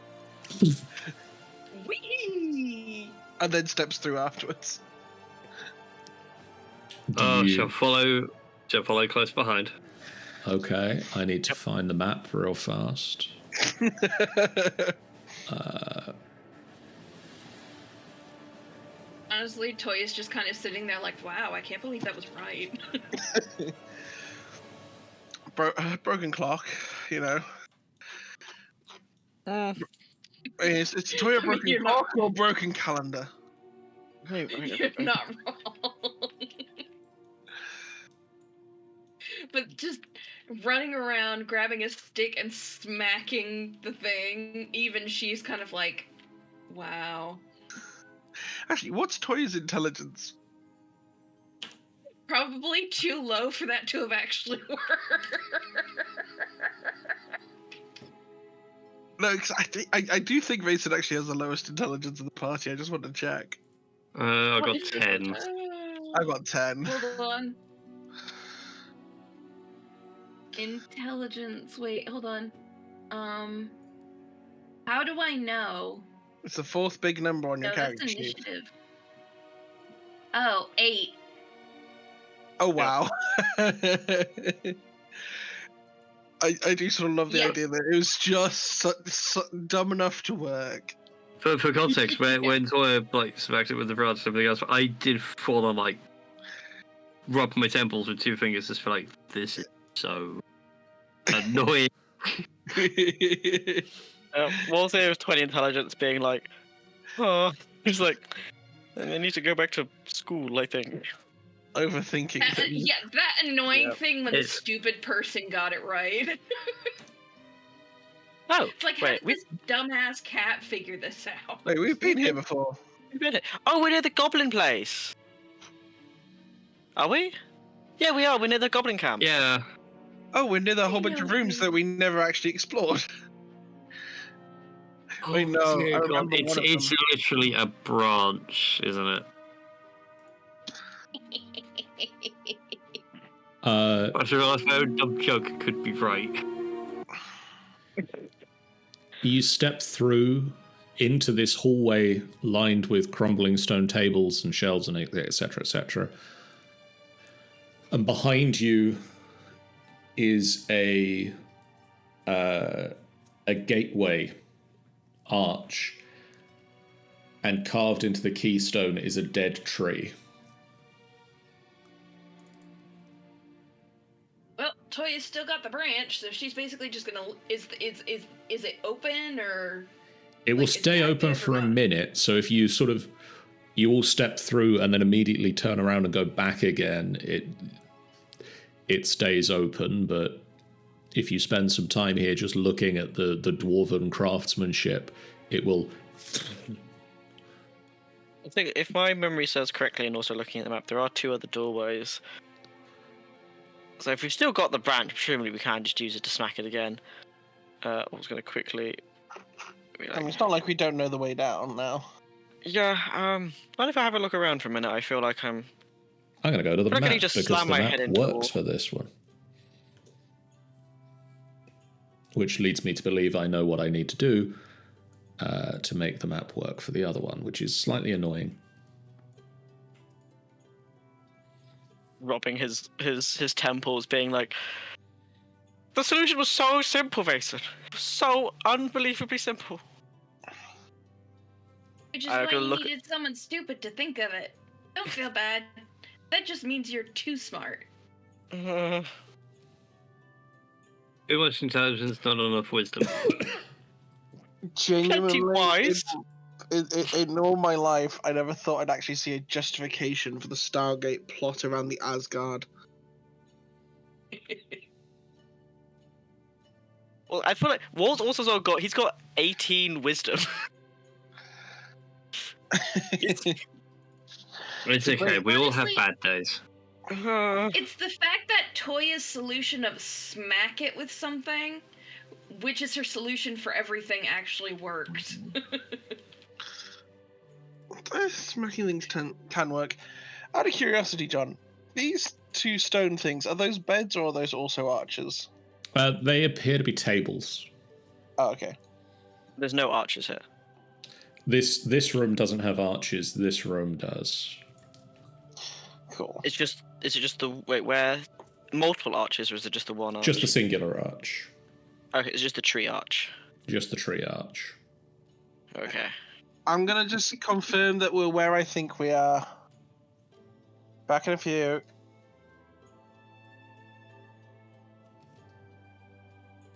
Whee! And then steps through afterwards. Shall follow close behind. Okay, I need to find the map real fast. Honestly, Toya's just kind of sitting there like, wow, I can't believe that was right. Broken clock, you know. It's Toya broken clock or broken calendar? You're not wrong. But just running around, grabbing a stick and smacking the thing, even she's kind of like, wow. Actually, what's Toya's intelligence? Probably too low for that to have actually worked. No, 'cause I do think Mason actually has the lowest intelligence in the party. I just want to check. I got 10. I got 10. Hold on. Intelligence. Wait, hold on. How do I know? It's the fourth big number on your character that's sheet. initiative. Oh, 8. Oh wow. I do sort of love the idea that it was just dumb enough to work. For context, when Toya like smacked it with the branch and everything else, I did fall on like rub my temples with 2 fingers just for like, this is so annoying. Walt's here with 20 intelligence being like, oh, he's like, I need to go back to school, I think. Overthinking things. Yeah, that annoying thing when It's- the stupid person got it right. Oh, It's like, wait, how did this dumbass cat figure this out? Wait, we've been here before. we've been here. Oh, we're near the goblin place. Are we? Yeah, we are. We're near the goblin camp. Yeah. Oh, we're near the whole bunch of rooms that we never actually explored. Wait, no, dear I God, remember it's one of them. literally a branch, isn't it? I realised my own dumb joke could be right. You step through into this hallway lined with crumbling stone tables and shelves and etc., etc. And behind you is a gateway arch, and carved into the keystone is a dead tree. Well, Toya's still got the branch, so she's basically just gonna. Is it open or? It will stay open for a minute. So if you you all step through and then immediately turn around and go back again, it stays open. But if you spend some time here just looking at the dwarven craftsmanship, it will. I think if my memory serves correctly, and also looking at the map, there are 2 other doorways. So if we've still got the branch, presumably we can just use it to smack it again. I was going to quickly... I mean, it's not like we don't know the way down now. Yeah, mind if I have a look around for a minute? I feel like I'm going to go to the map just because slam the my map head into works for this one. Which leads me to believe I know what I need to do to make the map work for the other one, which is slightly annoying. Robbing his temples, being like, the solution was so simple, Vason. It was so unbelievably simple. Which is why you needed someone stupid to think of it. Don't feel bad. That just means you're too smart. Too much intelligence, not enough wisdom. Genuinely, wise. In all my life, I never thought I'd actually see a justification for the Stargate plot around the Asgard. Well, I feel like Wall's also he's got 18 wisdom. It's okay, we all have bad days. It's the fact that Toya's solution of smack it with something, which is her solution for everything, actually worked. Smacking things can work. Out of curiosity, John, these 2 stone things, are those beds or are those also arches? They appear to be tables. Oh, okay. There's no arches here. This room doesn't have arches. This room does. Cool. Is it just the where multiple arches, or is it just the one arch? Just the singular arch. Okay, it's just the tree arch. Just the tree arch. Okay. I'm gonna just confirm that we're where I think we are. Back in a few.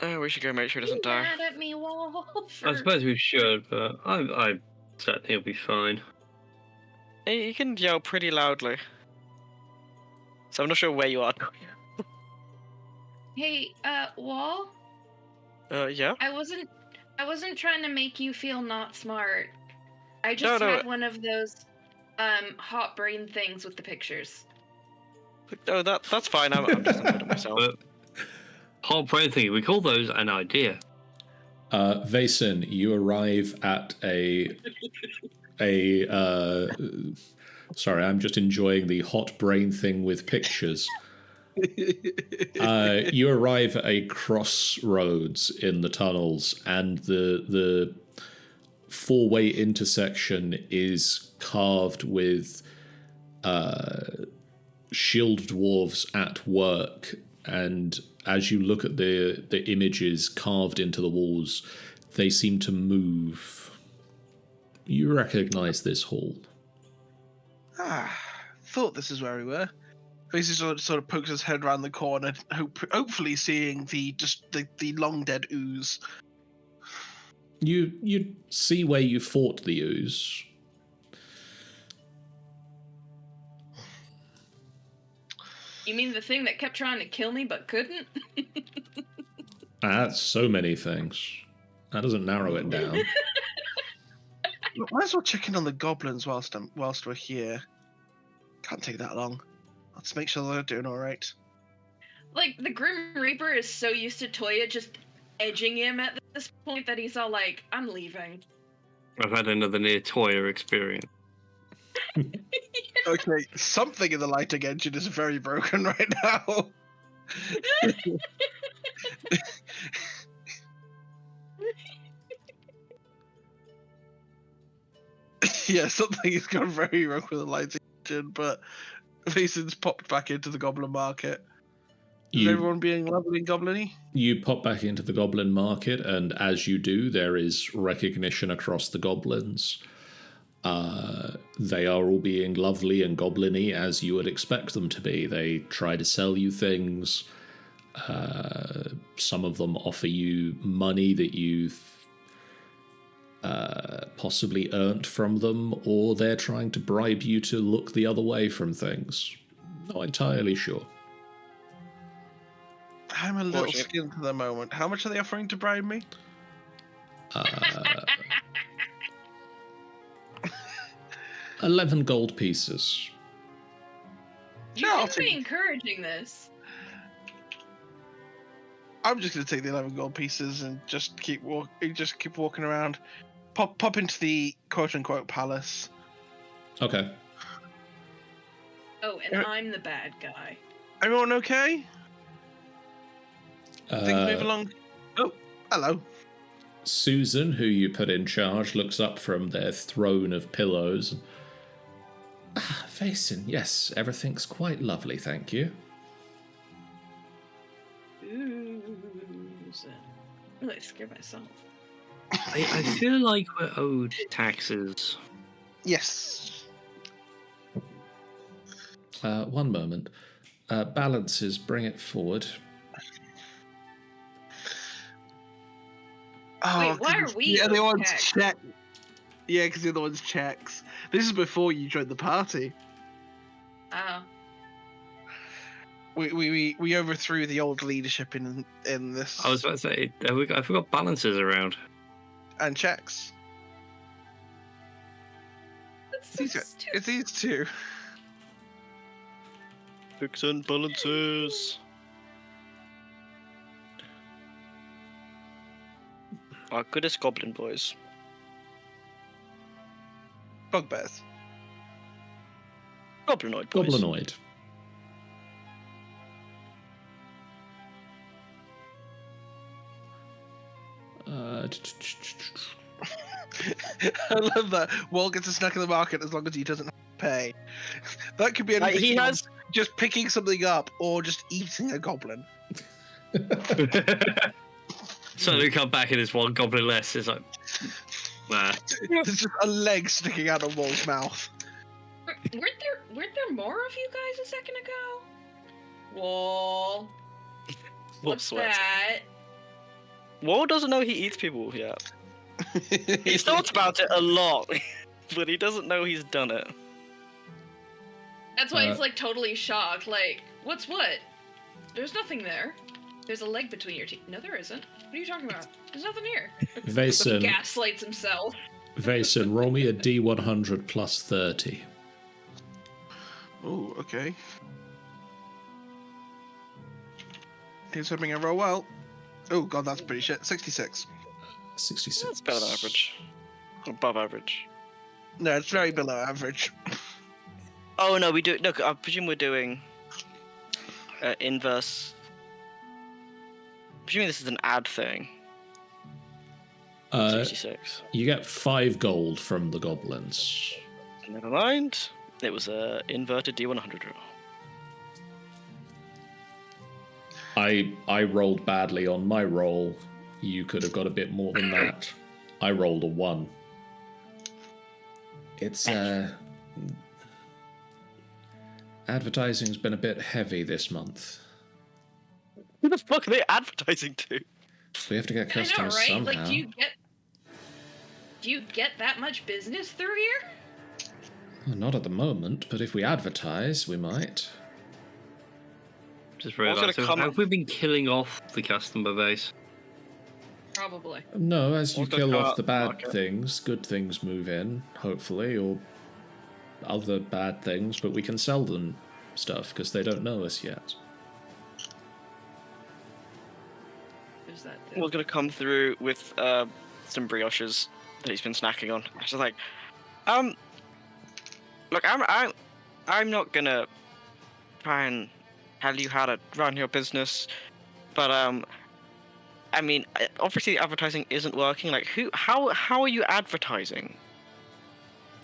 Oh, we should go make sure it doesn't die. Mad at me, Wolf. I suppose we should, but I said he'll be fine. You can yell pretty loudly. So I'm not sure where you are. Hey, Wall? Yeah? I wasn't trying to make you feel not smart. I just had one of those, hot brain things with the pictures. Oh, that's fine. I'm just annoyed at myself. But hot brain thing, we call those an idea. Vason, you arrive at sorry, I'm just enjoying the hot brain thing with pictures. You arrive at a crossroads in the tunnels, and the 4-way intersection is carved with shield dwarves at work. And as you look at the images carved into the walls, they seem to move. You recognize this hall. Thought this is where we were. Basically, sort of pokes his head around the corner, hopefully seeing the long dead ooze. You see where you fought the ooze. You mean the thing that kept trying to kill me but couldn't? That's so many things. That doesn't narrow it down. Might as well check in on the goblins whilst we're here. Can't take that long. Let's make sure they're doing all right. Like, the Grim Reaper is so used to Toya just edging him at this point that he's all like, I'm leaving. I've had another near Toya experience. Okay, something in the lighting engine is very broken right now. Yeah, something has gone very wrong with the lighting, but Mason's popped back into the goblin market. Is everyone being lovely and goblin-y? You pop back into the goblin market, and as you do, there is recognition across the goblins. They are all being lovely and goblin-y as you would expect them to be. They try to sell you things. Some of them offer you money that you've possibly earned from them, or they're trying to bribe you to look the other way from things. Not entirely sure. I'm a little skint at the moment. How much are they offering to bribe me? 11 gold pieces. You should be encouraging this. I'm just going to take the 11 gold pieces and just keep walking around. Pop into the quote-unquote palace. Okay. Oh, and I'm the bad guy. Everyone okay? Things move along. Oh, hello. Susan, who you put in charge, looks up from their throne of pillows. Vaesen, yes, everything's quite lovely, thank you. Really scared myself. I feel like we're owed taxes. Yes. One moment. Balances, bring it forward. Oh, wait, why are we? Yeah, the one's check. Yeah, because the other one's checks. This is before you joined the party. Oh. We overthrew the old leadership in this. I was about to say, I forgot balances around. And checks. That's so stupid. It's these two. Checks and balances. Our goodest goblin boys. Bugbears. Goblinoid boys. Goblinoid. I love that. Wall gets a snack in the market as long as he doesn't have to pay. That could be anything. He has just picking something up or just eating a goblin. So they come back and it's one goblin less. It's like, nah. There's just a leg sticking out of Wall's mouth. Weren't there more of you guys a second ago? Wall. What's that? Wall doesn't know he eats people yet. He's thought about it a lot, but he doesn't know he's done it. That's why he's like totally shocked. Like, what's what? There's nothing there. There's a leg between your teeth. No, there isn't. What are you talking about? There's nothing here. Vaesen. Gaslights himself. Vaesen, roll me a D100 plus 30. Oh, okay. He's hoping I roll well. Oh god, that's pretty shit. 66. 66. That's better than average. Above average. No, it's very below average. Oh no, we do. No, I presume we're doing inverse. Presuming this is an add thing. 66. You get 5 gold from the goblins. Never mind. It was a inverted D100 roll. I rolled badly on my roll. You could have got a bit more than that. I rolled a 1. It's advertising's been a bit heavy this month. Who the fuck are they advertising to? We have to get customers I know, right? somehow. Like, do you get that much business through here? Well, not at the moment, but if we advertise, we might. Just realised, have we been killing off the customer base? Probably. No, as you kill off the bad market. things, good things move in, hopefully, or other bad things, but we can sell them stuff because they don't know us yet. There's that. We're gonna come through with some brioches that he's been snacking on. I was just like, look, I'm not gonna try and tell you how to run your business. But I mean, obviously advertising isn't working. Like, how are you advertising?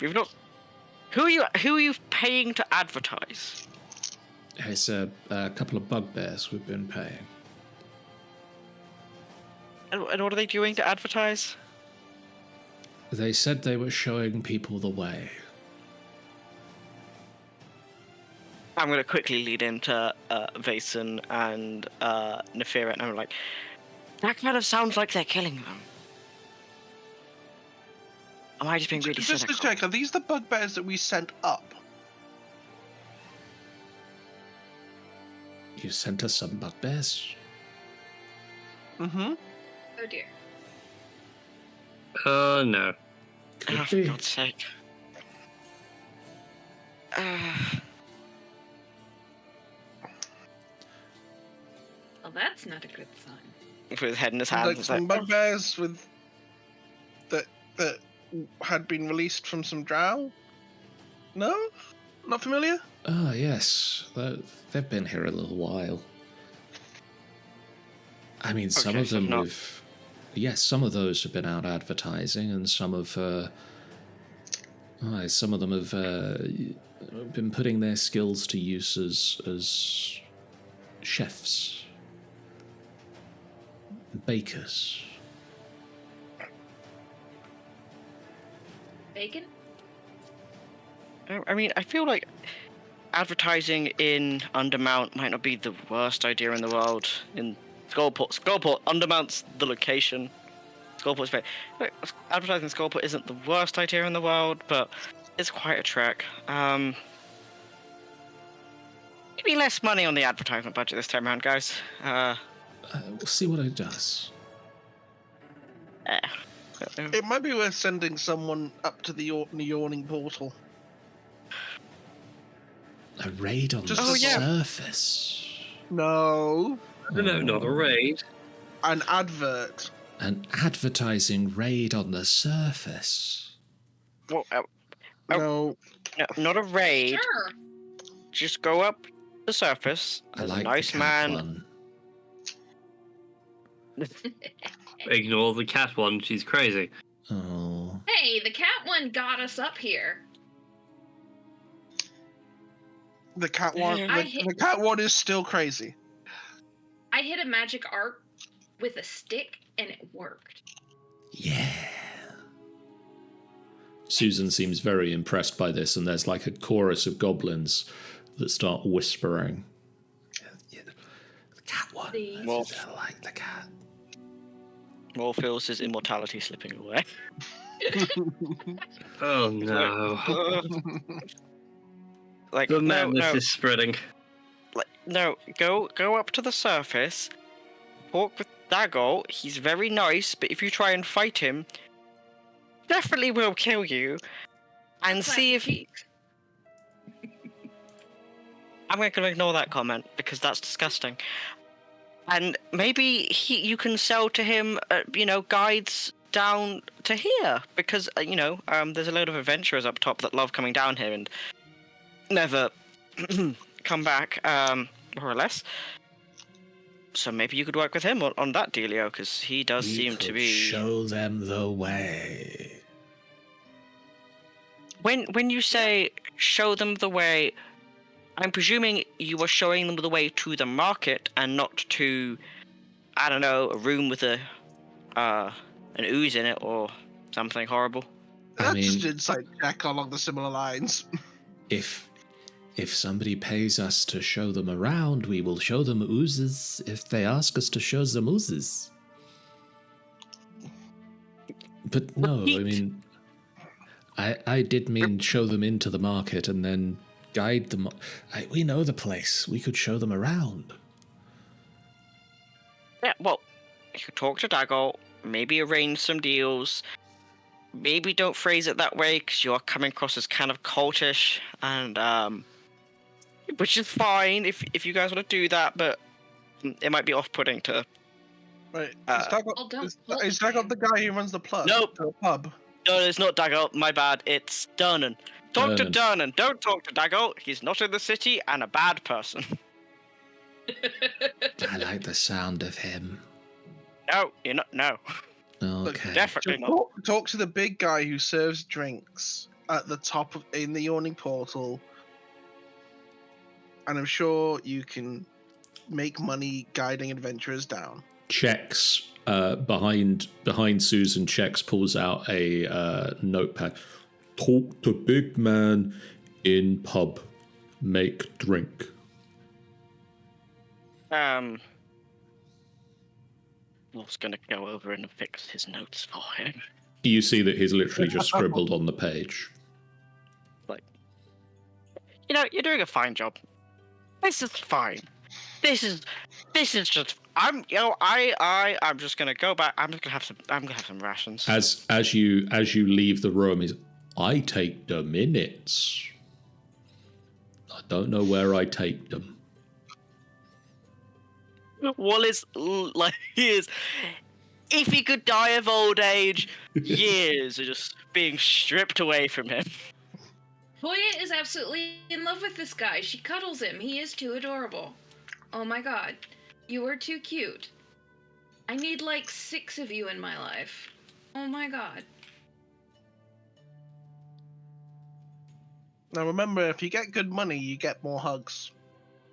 We've not. Who are you paying to advertise? It's a couple of bugbears we've been paying. And what are they doing to advertise? They said they were showing people the way. I'm going to quickly lead into Vason and Nefira, and I'm like, that kind of sounds like they're killing them. Am I just being really Just cynical? to check, are these the bugbears that we sent up? You sent us some bugbears? Mm-hmm. Oh dear. No. Could Oh, for be. God's sake. Well, that's not a good sign. With his head in his hands. Like It's some like, bugbears with that had been released from some drow? No? Not familiar? Ah, yes. They've been here a little while. I mean, some Okay, of so them not- have... Yes, some of those have been out advertising, and some of them have been putting their skills to use as chefs, bakers. Bacon? I mean, I feel like advertising in Undermount might not be the worst idea in the world. In Skullport, Undermount's the location. Skullport's great. Look, advertising Skullport isn't the worst idea in the world, but it's quite a trek. Maybe less money on the advertisement budget this time around, guys. We'll see what it does. It might be worth sending someone up to the yawning portal. A raid on Just- the Oh, yeah. surface. No. No, not a raid. An advert. An advertising raid on the surface. Well, Oh. No. no, not a raid. Sure. Just go up the surface. I There's like a nice the cat man. one. Ignore the cat one. She's crazy. Oh. Hey, the cat one got us up here. The cat one. I The cat one is still crazy. I hit a magic art with a stick and it worked. Yeah. Susan seems very impressed by this, and there's like a chorus of goblins that start whispering. Yeah, the cat one. The- Well- I like the cat. More feels his immortality slipping away. Oh no. Like, The no, madness no, is spreading. like, no, go up to the surface, talk with Dagol. He's very nice, but if you try and fight him, definitely will kill you. And see if I'm going to ignore that comment because that's disgusting. And maybe you can sell to him, guides down to here because there's a load of adventurers up top that love coming down here and never come back, more or less. So maybe you could work with him on that dealio because he does We seem to could be. show them the way. When you say show them the way, I'm presuming you are showing them the way to the market and not to, I don't know, a room with an ooze in it or something horrible. I That's just mean- insight check along the similar lines. If somebody pays us to show them around, we will show them oozes if they ask us to show them oozes. But no, I mean, I did mean show them into the market and then guide them. We know the place. We could show them around. Yeah, well, you could talk to Dagol, maybe arrange some deals. Maybe don't phrase it that way because you're coming across as kind of cultish, and which is fine if you guys want to do that, but it might be off-putting to. Right. Well, don't Is hold Dagol the guy who runs the pub? Nope. The pub. No, it's not Dagol. My bad. It's Durnan. Talk to Durnan. Don't talk to Dagol. He's not in the city and a bad person. I like the sound of him. No, you're not. No, Okay. definitely not. Talk to the big guy who serves drinks at the top in the yawning portal, and I'm sure you can make money guiding adventurers down. Checks behind Susan. Checks pulls out a notepad. Talk to big man in pub. Make drink. Wolf's gonna go over and fix his notes for him. You see that he's literally just scribbled on the page. Like, you're doing a fine job. This is fine. This is just. I'm just gonna go back. I'm gonna have some rations. As you leave the room, I take the minutes. I don't know where I take them. Wallace, like, he is. If he could die of old age, years are just being stripped away from him. Hoya is absolutely in love with this guy. She cuddles him. He is too adorable. Oh my god. You are too cute. I need like 6 of you in my life. Oh my god. Now remember, if you get good money, you get more hugs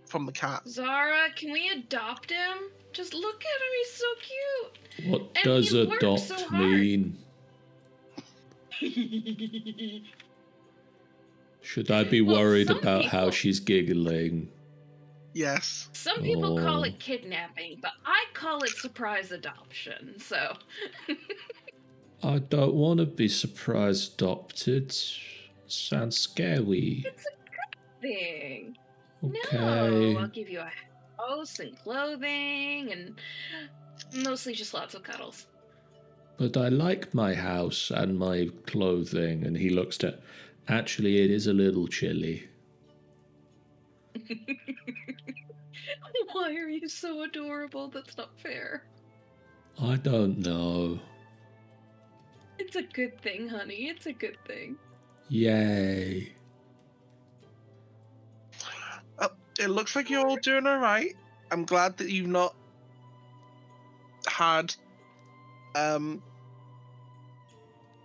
from the cat. Zara, can we adopt him? Just look at him, he's so cute. What And does he works adopt so hard. mean? Should I be worried some about how people- she's giggling? Yes. Some people call Oh. it kidnapping, but I call it surprise adoption, so. I don't want to be surprise adopted. Sounds scary. Thing. Okay. No, I'll give you a house and clothing and mostly just lots of cuddles. But I like my house and my clothing. And he looks at. Actually, it is a little chilly. Why are you so adorable? That's not fair. I don't know. It's a good thing, honey. It's a good thing. Yay. It looks like you're all doing all right. I'm glad that you've not had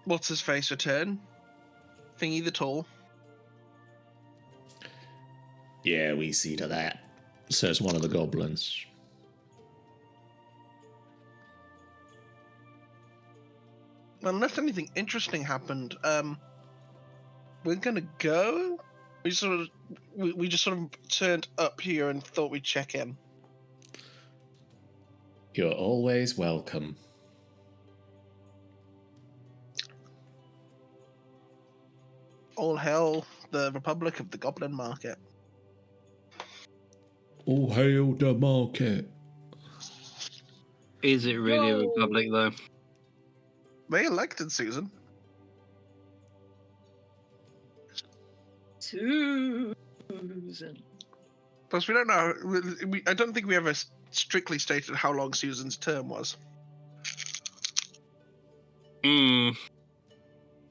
what's his face return, Thingy the Tall. Yeah, we see to that, says one of the goblins. Well, unless anything interesting happened, we're gonna go. We just sort of turned up here and thought we'd check in. You're always welcome. All hail the Republic of the Goblin Market. All hail the market. Is it really a Whoa. republic, though? They elected Susan. Susan. Plus, we don't know. I don't think we ever strictly stated how long Susan's term was.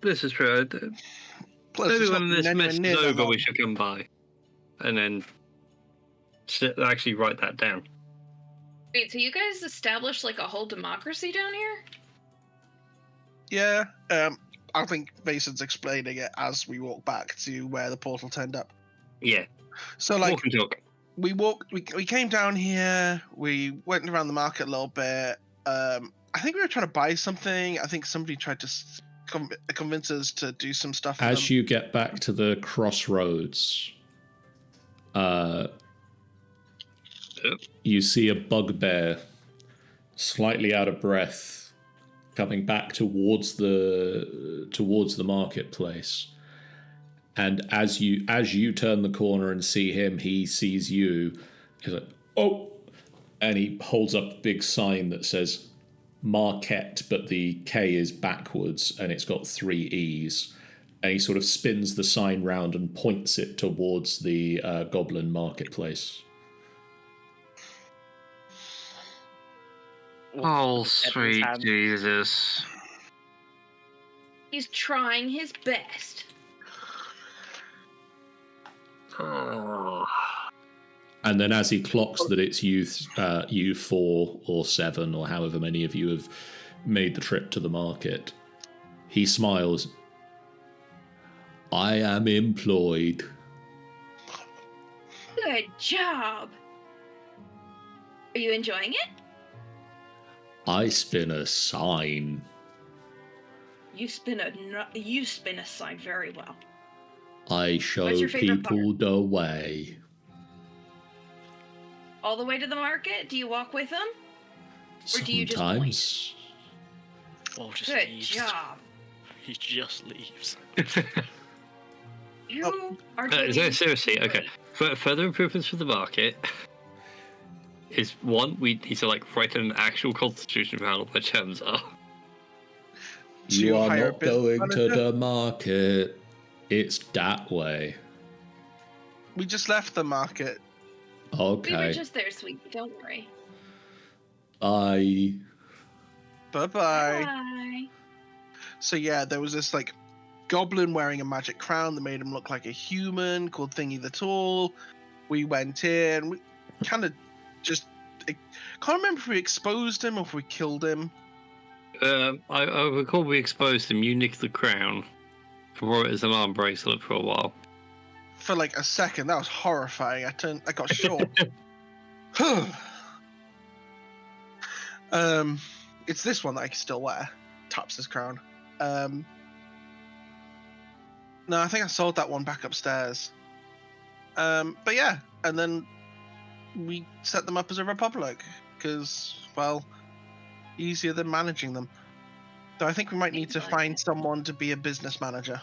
This is true. Plus, Maybe it's when not this anywhere mess is near that over, long. we should come by. And then actually write that down. Wait, so you guys established like a whole democracy down here? Yeah, I think Mason's explaining it as we walk back to where the portal turned up. Yeah. So, like, Walk and talk. we came down here, we went around the market a little bit. I think we were trying to buy something. I think somebody tried to convince us to do some stuff. As you get back to the crossroads, you see a bugbear, slightly out of breath, coming back towards the marketplace. And as you turn the corner and see him, he sees you. He's like, "Oh!" And he holds up a big sign that says Marquette, but the K is backwards and it's got 3 E's. And he sort of spins the sign round and points it towards the Goblin Marketplace. Oh, Edward's sweet hand. Jesus. He's trying his best. Oh. And then as he clocks that it's you 4 or 7 or however many of you have made the trip to the market, he smiles. I am employed. Good job. Are you enjoying it? I spin a sign. You spin a sign very well. I show What's your favorite people the way. All the way to the market? Do you walk with them? Or do you just Sometimes. Oh, just Good leaves. job. He just leaves. You are doing seriously, okay. great. Further improvements for the market is one, we need to like write an actual constitution for how the terms are. You To are hire a not business going to manager? the market. It's that way. We just left the market. We were Okay. just there, sweetie. Don't worry. Bye. Bye-bye. Bye. So yeah, there was this like goblin wearing a magic crown that made him look like a human called Thingy the Tall. We went in. We kind of just... I can't remember if we exposed him or if we killed him. I recall we exposed him. You nicked the crown. Wore it as an arm bracelet for a while. For like a second, that was horrifying. I got short. It's this one that I can still wear. Taps his crown. No, I think I sold that one back upstairs. But yeah, and then we set them up as a republic because, well, easier than managing them. So I think we might need to find someone to be a business manager.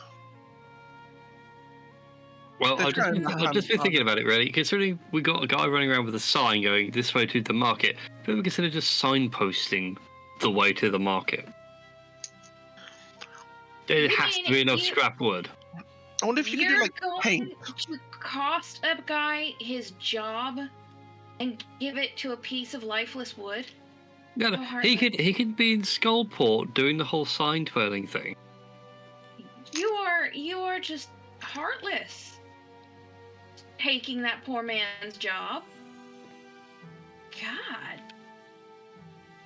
Well, They're I've just, trying been, to I've just been have thinking about it, really. Considering we got a guy running around with a sign going this way to the market, have you ever considered just signposting the way to the market? There You has mean to be enough you- scrap wood. I wonder if you could You're do like going paint. to cost a guy his job and give it to a piece of lifeless wood? No, Oh, he Hartley. could be in Skullport doing the whole sign twirling thing. You are just heartless. Taking that poor man's job. God.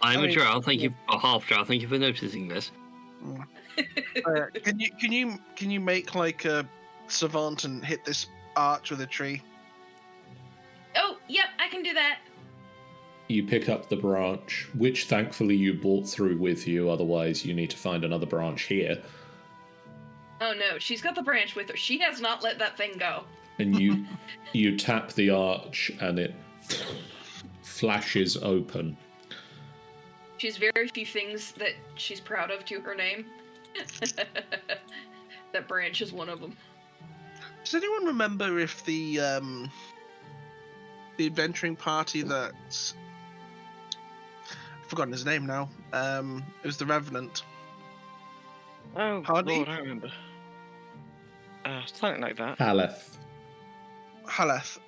I'm I a mean, drow. Thank you, a half drow. Thank you for noticing this. Can you make like a savant and hit this arch with a tree? Oh, yep, I can do that. You pick up the branch, which thankfully you brought through with you, otherwise you need to find another branch here. Oh no, she's got the branch with her. She has not let that thing go. And you tap the arch and it flashes open. She has very few things that she's proud of to her name. That branch is one of them. Does anyone remember if the adventuring party that's... I've forgotten his name now. It was the Revenant. Oh, Hardy? Lord, I remember. Something like that. Aleph. Haleth.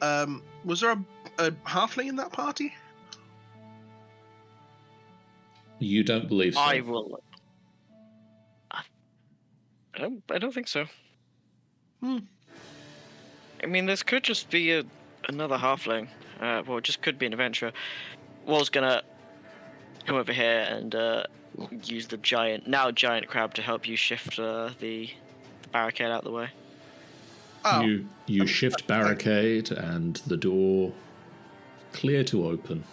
Was there a halfling in that party? You don't believe so. I will. I don't think so. I mean, this could just be another halfling. Well, it just could be an adventurer. Was gonna come over here and use the giant crab to help you shift the barricade out of the way. Oh, You shift barricade and the door clear to open.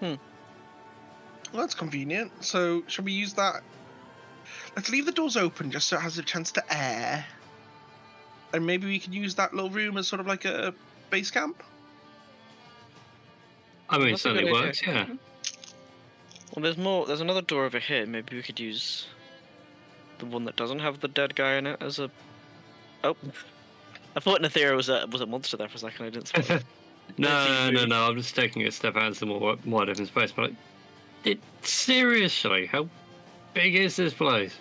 well, that's convenient. So, should we use that? Let's leave the doors open just so it has a chance to air. And maybe we can use that little room as sort of like a base camp? I mean, it That's a certainly good idea. works, yeah. Well, there's more. There's another door over here. Maybe we could use the one that doesn't have the dead guy in it as a. Oh, I thought Nathira was a monster there for a second. I didn't. Spot it. No. I'm just taking a step out into more different space. But seriously, how big is this place?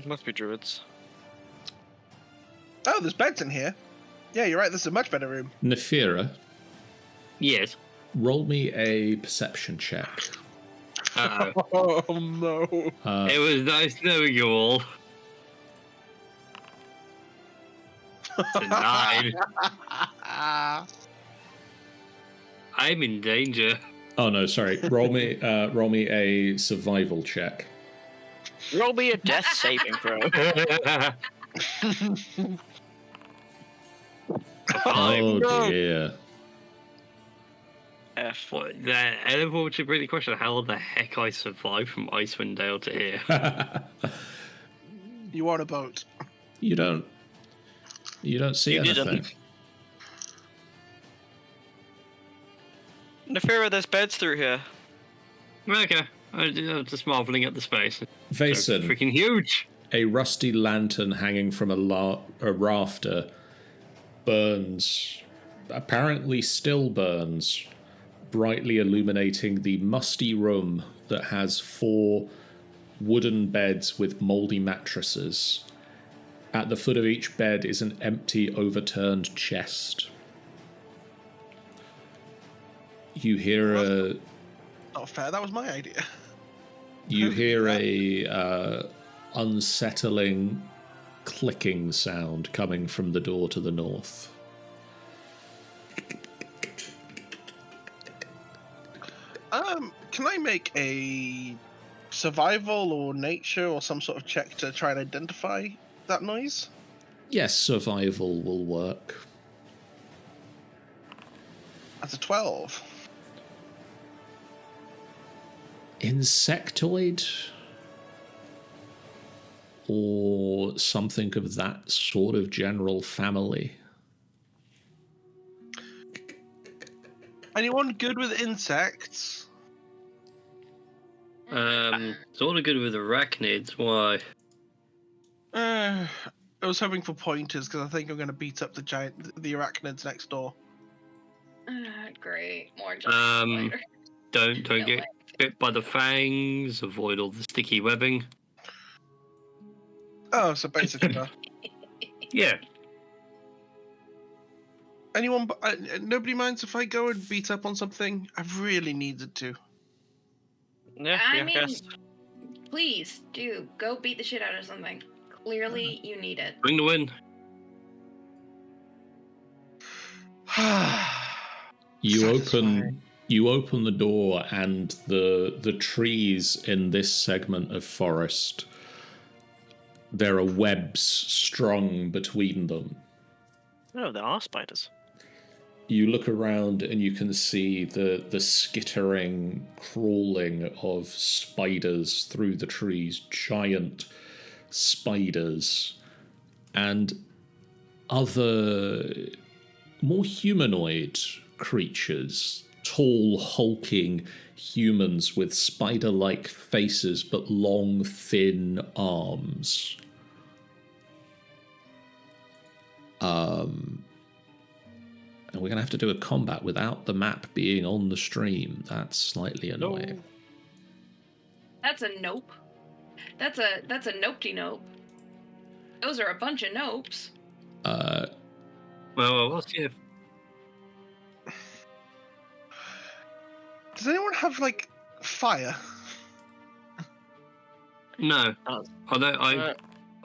Must be druids. Oh, there's beds in here. Yeah, you're right. This is a much better room. Nefira, Yes. roll me a perception check. Uh-oh. Oh no. It was nice knowing you all. 9. I'm in danger. Oh no, sorry. Roll me a survival check. Roll me a death saving throw. Oh no. dear. F. What, and everyone should really question how the heck I survived from Icewind Dale to here. You on a boat. You don't see You anything. didn't. Nefera, there's beds through here. Okay, I'm just marveling at the space. Vason, So freaking huge. a rusty lantern hanging from a rafter burns, apparently still burns, brightly illuminating the musty room that has 4 wooden beds with mouldy mattresses. At the foot of each bed is an empty, overturned chest. You hear a... Not fair, that was my idea. You hear a unsettling clicking sound coming from the door to the north. Can I make a survival or nature or some sort of check to try and identify that noise? Yes, survival will work. That's a 12. Insectoid? Or something of that sort of general family? Anyone good with insects? Sort of good with arachnids. Why? I was hoping for pointers because I think I'm going to beat up the arachnids next door. Great. More giant spider. Don't get bit by the fangs. Avoid all the sticky webbing. Oh, so basically, Yeah. anyone? Nobody minds if I go and beat up on something. I've really needed to. Yeah, I yeah, mean, yes. please do go beat the shit out of something. Clearly, you need it. Bring the win. You Satisfying. open the door, and the trees in this segment of forest, there are webs strung between them. Oh, there are spiders. You look around and you can see the skittering, crawling of spiders through the trees, giant spiders, and other more humanoid creatures, tall, hulking humans with spider-like faces but long, thin arms. And we're going to have to do a combat without the map being on the stream. That's slightly annoying. That's a nope. That's a nope-de-nope. Those are a bunch of nopes. Well, what's your... Does anyone have like fire? No.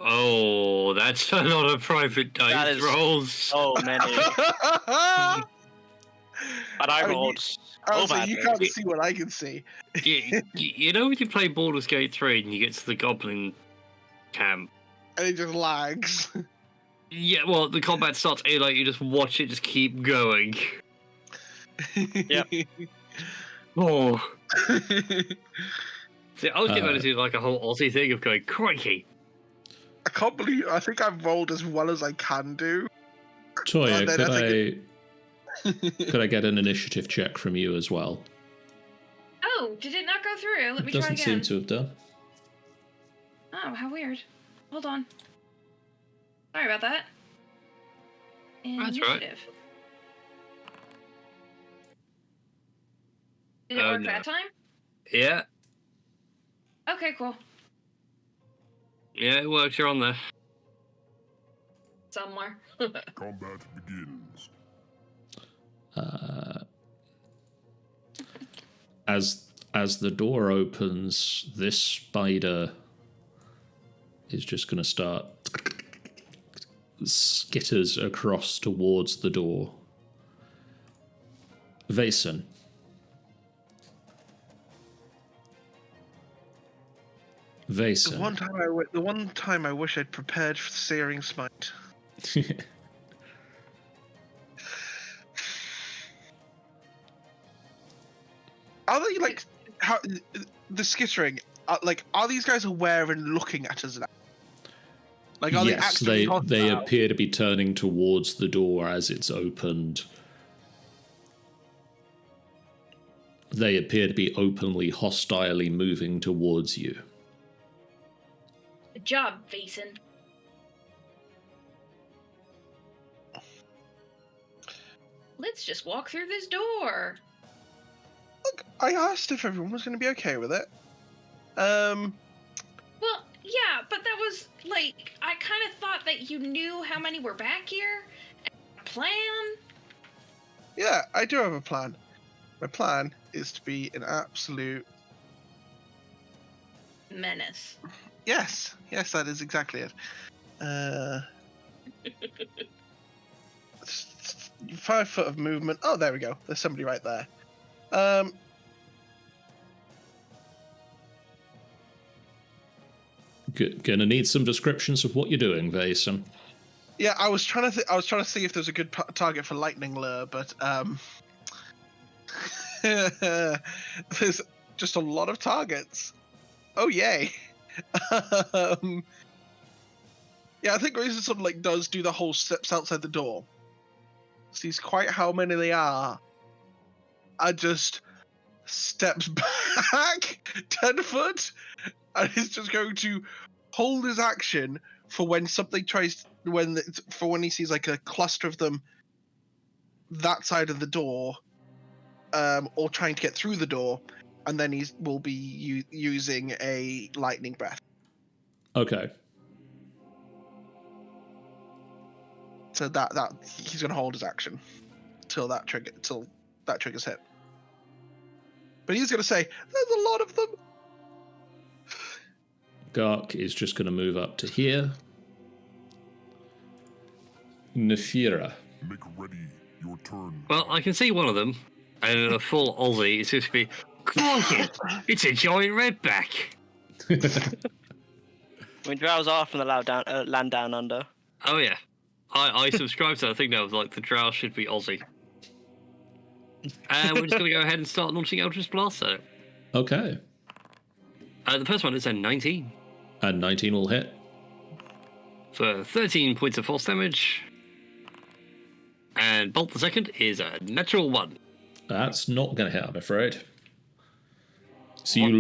Oh, that's a lot of private That dice is- rolls. So many. And I rolled so You badly. can't see what I can see. You know when you play Baldur's Gate 3 and you get to the goblin camp? And it just lags. Yeah, well, the combat starts, and like, you just watch it just keep going. Yep. Oh. See, I was getting ready to do like a whole Aussie thing of going, crikey. I can't believe. I think I've rolled as well as I can do. Toya, then could I get an initiative check from you as well? Oh, did it not go through? Let me try Doesn't again. seem to have done. Oh, how weird. Hold on. Sorry about that. That's right. Initiative. Did it Oh, work no. that time? Yeah, Okay, cool. yeah, it works. You're on there. Somewhere. Combat begins. As the door opens, this spider is just going to start skitters across towards the door. Vason. Vason. The one time I wish I'd prepared for Searing Smite. Are they like how the skittering? Are these guys aware and looking at us now? Like, are yes, they appear to be turning towards the door as it's opened. They appear to be openly, hostilely moving towards you. Good job, Vason. Let's just walk through this door. Look, I asked if everyone was going to be okay with it. Well, yeah, but that was, like, I kind of thought that you knew how many were back here. Plan? Yeah, I do have a plan. My plan is to be an absolute... menace. Yes, that is exactly it. 5 foot of movement. Oh, there we go. There's somebody right there. Gonna need some descriptions of what you're doing, Vason. Yeah, I was trying to see if there's a good target for lightning lure, but there's just a lot of targets. Oh yay! Yeah, I think Grayson sort of like does do the whole steps outside the door. Sees quite how many they are. And just steps back 10 foot, and is just going to hold his action for when something when he sees like a cluster of them that side of the door, or trying to get through the door, and then he will be using a lightning breath. Okay. So that he's gonna hold his action till that trigger's hit. But he's gonna say, "There's a lot of them." Gark is just gonna move up to here. Nefira. Make ready your turn. Well, I can see one of them, and in a full Aussie, it's just to be, "Crikey, it's a giant redback." I mean, drows are from the land down under. Oh yeah, I subscribe to that thing now. Like the drow should be Aussie. We're just gonna go ahead and start launching Eldritch Blast at it. Okay. The first one is a 19. And 19 will hit. For 13 points of force damage. And Bolt the second is a natural 1. That's not going to hit, I'm afraid. So you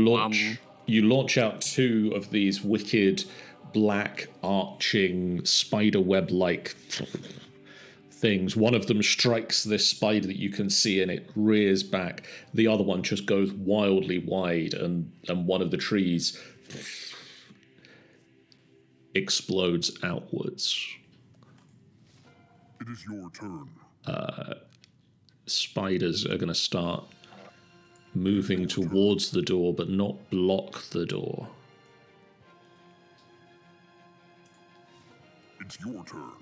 launch out 2 of these wicked, black, arching, spider web-like things. One of them strikes this spider that you can see, and it rears back. The other one just goes wildly wide, and one of the trees explodes outwards. It is your turn. Spiders are going to start moving towards the door, but not block the door. It's your turn.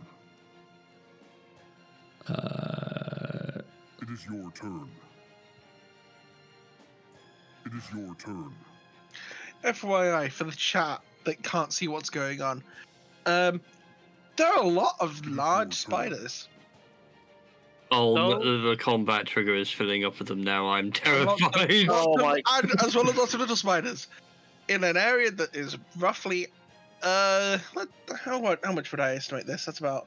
It is your turn. It is your turn. FYI, for the chat that can't see what's going on, there are a lot of large spiders. Oh, the combat trigger is filling up with them now. I'm terrified. And as well as lots of little spiders in an area that is roughly how much would I estimate this? That's about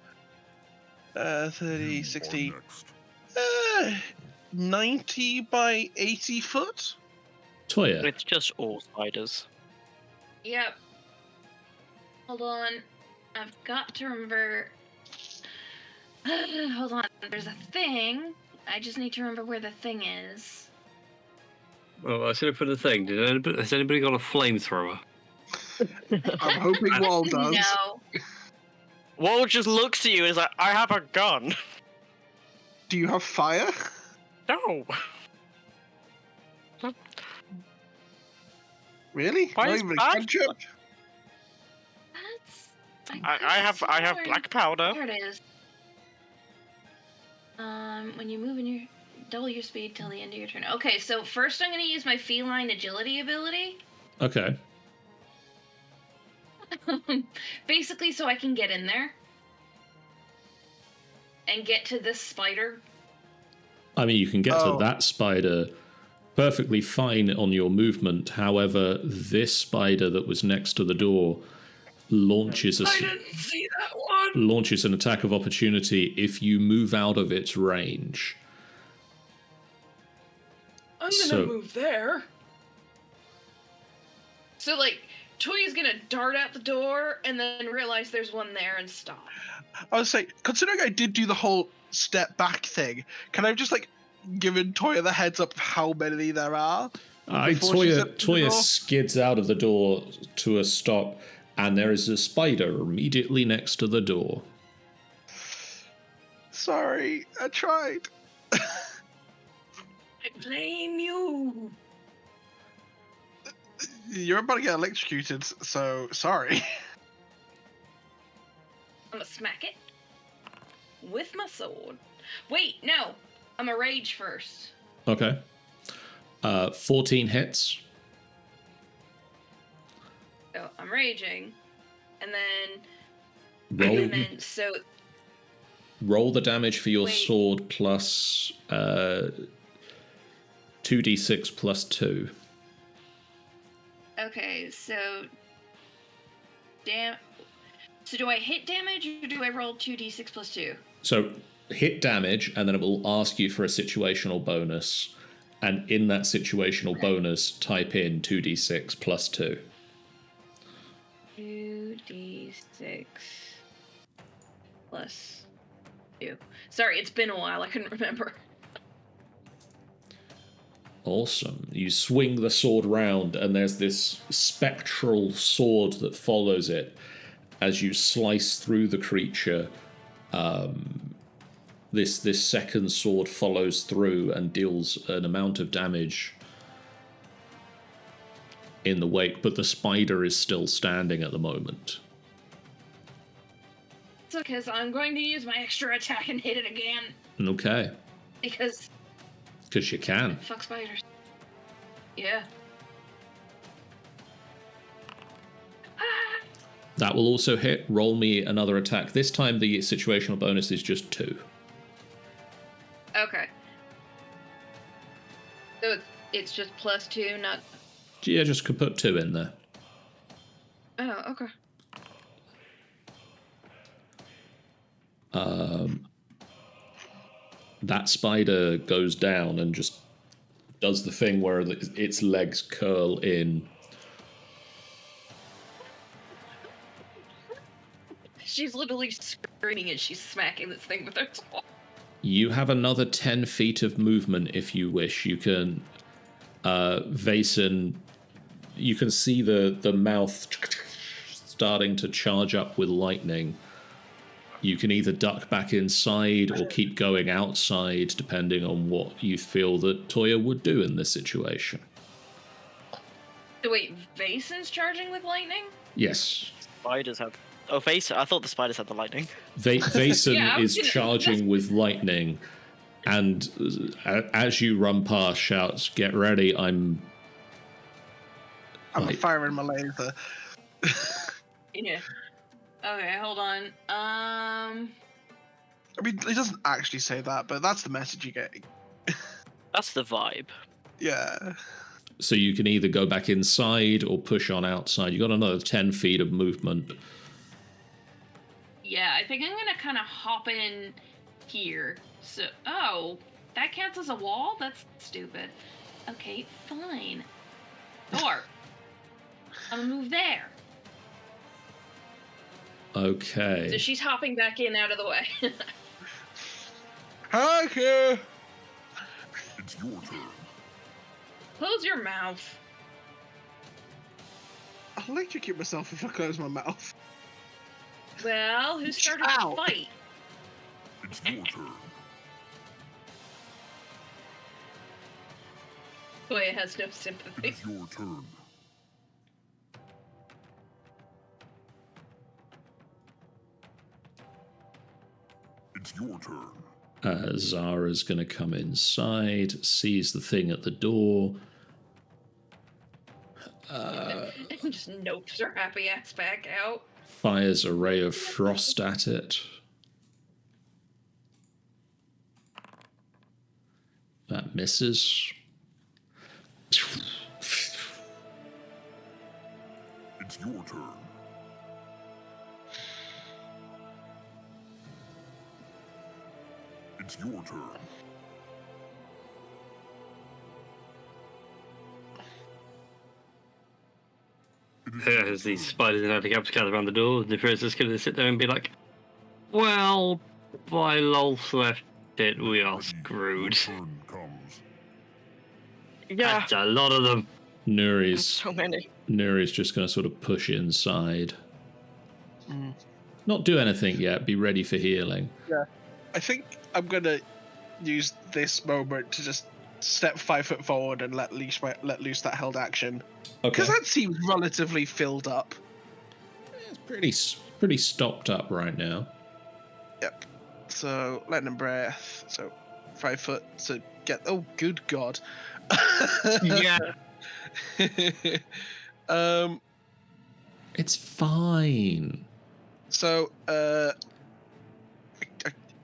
30, 60, 90 by 80 foot. Toya. It's just all spiders. Yep. Hold on. I've got to remember. Hold on. There's a thing. I just need to remember where the thing is. Well, I should have put a thing. Has anybody got a flamethrower? I'm hoping Wall does. No. Wall just looks at you and is like, I have a gun. Do you have fire? No. Really? Why Not is even a bad? cantrip? I have black powder. There it is. When you move in your double your speed till the end of your turn. Okay, so first I'm going to use my feline agility ability. Okay. Basically, so I can get in there and get to this spider. I mean, you can get to that spider perfectly fine on your movement. However, this spider that was next to the door launches I didn't see that one. Launches an attack of opportunity if you move out of its range. I'm gonna move there. So, like, Toya's gonna dart out the door and then realize there's one there and stop. I was saying, considering I did do the whole step back thing, can I have just, like, given Toya the heads up of how many there are? Toya skids out of the door to a stop, and there is a spider immediately next to the door. Sorry, I tried. I blame you. You're about to get electrocuted, so sorry. I'm gonna smack it with my sword. Wait, no. I'm a rage first. Okay. 14 hits. So I'm raging, and then roll the damage for your sword plus 2d6 plus 2. Okay, so so do I hit damage or do I roll 2d6 plus 2? So hit damage, and then it will ask you for a situational bonus, and in that situational bonus, type in 2d6 plus 2. 2d6 plus 2. Sorry, it's been a while. I couldn't remember. Awesome. You swing the sword round, and there's this spectral sword that follows it as you slice through the creature. This second sword follows through and deals an amount of damage in the wake, but the spider is still standing at the moment. It's because I'm going to use my extra attack and hit it again. Okay. Because you can. Fuck spiders. Yeah. That will also hit. Roll me another attack. This time the situational bonus is just 2. Okay. So it's just plus 2, not... Yeah, just could put 2 in there. Oh, okay. That spider goes down and just does the thing where its legs curl in. She's literally screaming as she's smacking this thing with her claw. You have another 10 feet of movement if you wish. You can, Vason, you can see the mouth starting to charge up with lightning. You can either duck back inside or keep going outside, depending on what you feel that Toya would do in this situation. So wait, Vason's charging with lightning? Yes. Spiders have... Oh, Vason. I thought the spiders had the lightning. Vason Yeah, is charging with lightning, and as you run past, shouts, "Get ready, I'm firing my laser." Yeah. Okay, hold on. I mean, it doesn't actually say that, but that's the message you're getting. That's the vibe. Yeah. So you can either go back inside or push on outside. You got another 10 feet of movement. Yeah, I think I'm gonna kind of hop in here. So, oh, that counts as a wall? That's stupid. Okay, fine. Door. I'm gonna move there. Okay. So she's hopping back in out of the way. Okay. It's your turn. Close your mouth. I'll electrocute myself if I close my mouth. Well, who started Ow. the fight? It's your turn. Toya has no It sympathy. is your turn. It's your turn. Zara's going to come inside, sees the thing at the door. Just nopes her happy ass back out. Fires a ray of frost at it. That misses. It's your turn. It's your turn. There's these spiders and Ettercaps gather around the door, and the princess going to sit there and be like, well, by Lolth left it, we are screwed. Turn comes. Yeah, That's a lot of them. Nuri's so many. just going to sort of push inside. Mm. Not do anything yet, be ready for healing. I think I'm gonna use this moment to just step 5 foot forward and let loose that held action. Okay. Because that seems relatively filled up. It's pretty stopped up right now. Yep. So lightning breath. So 5 foot to get. Oh, good God. Yeah. It's fine. So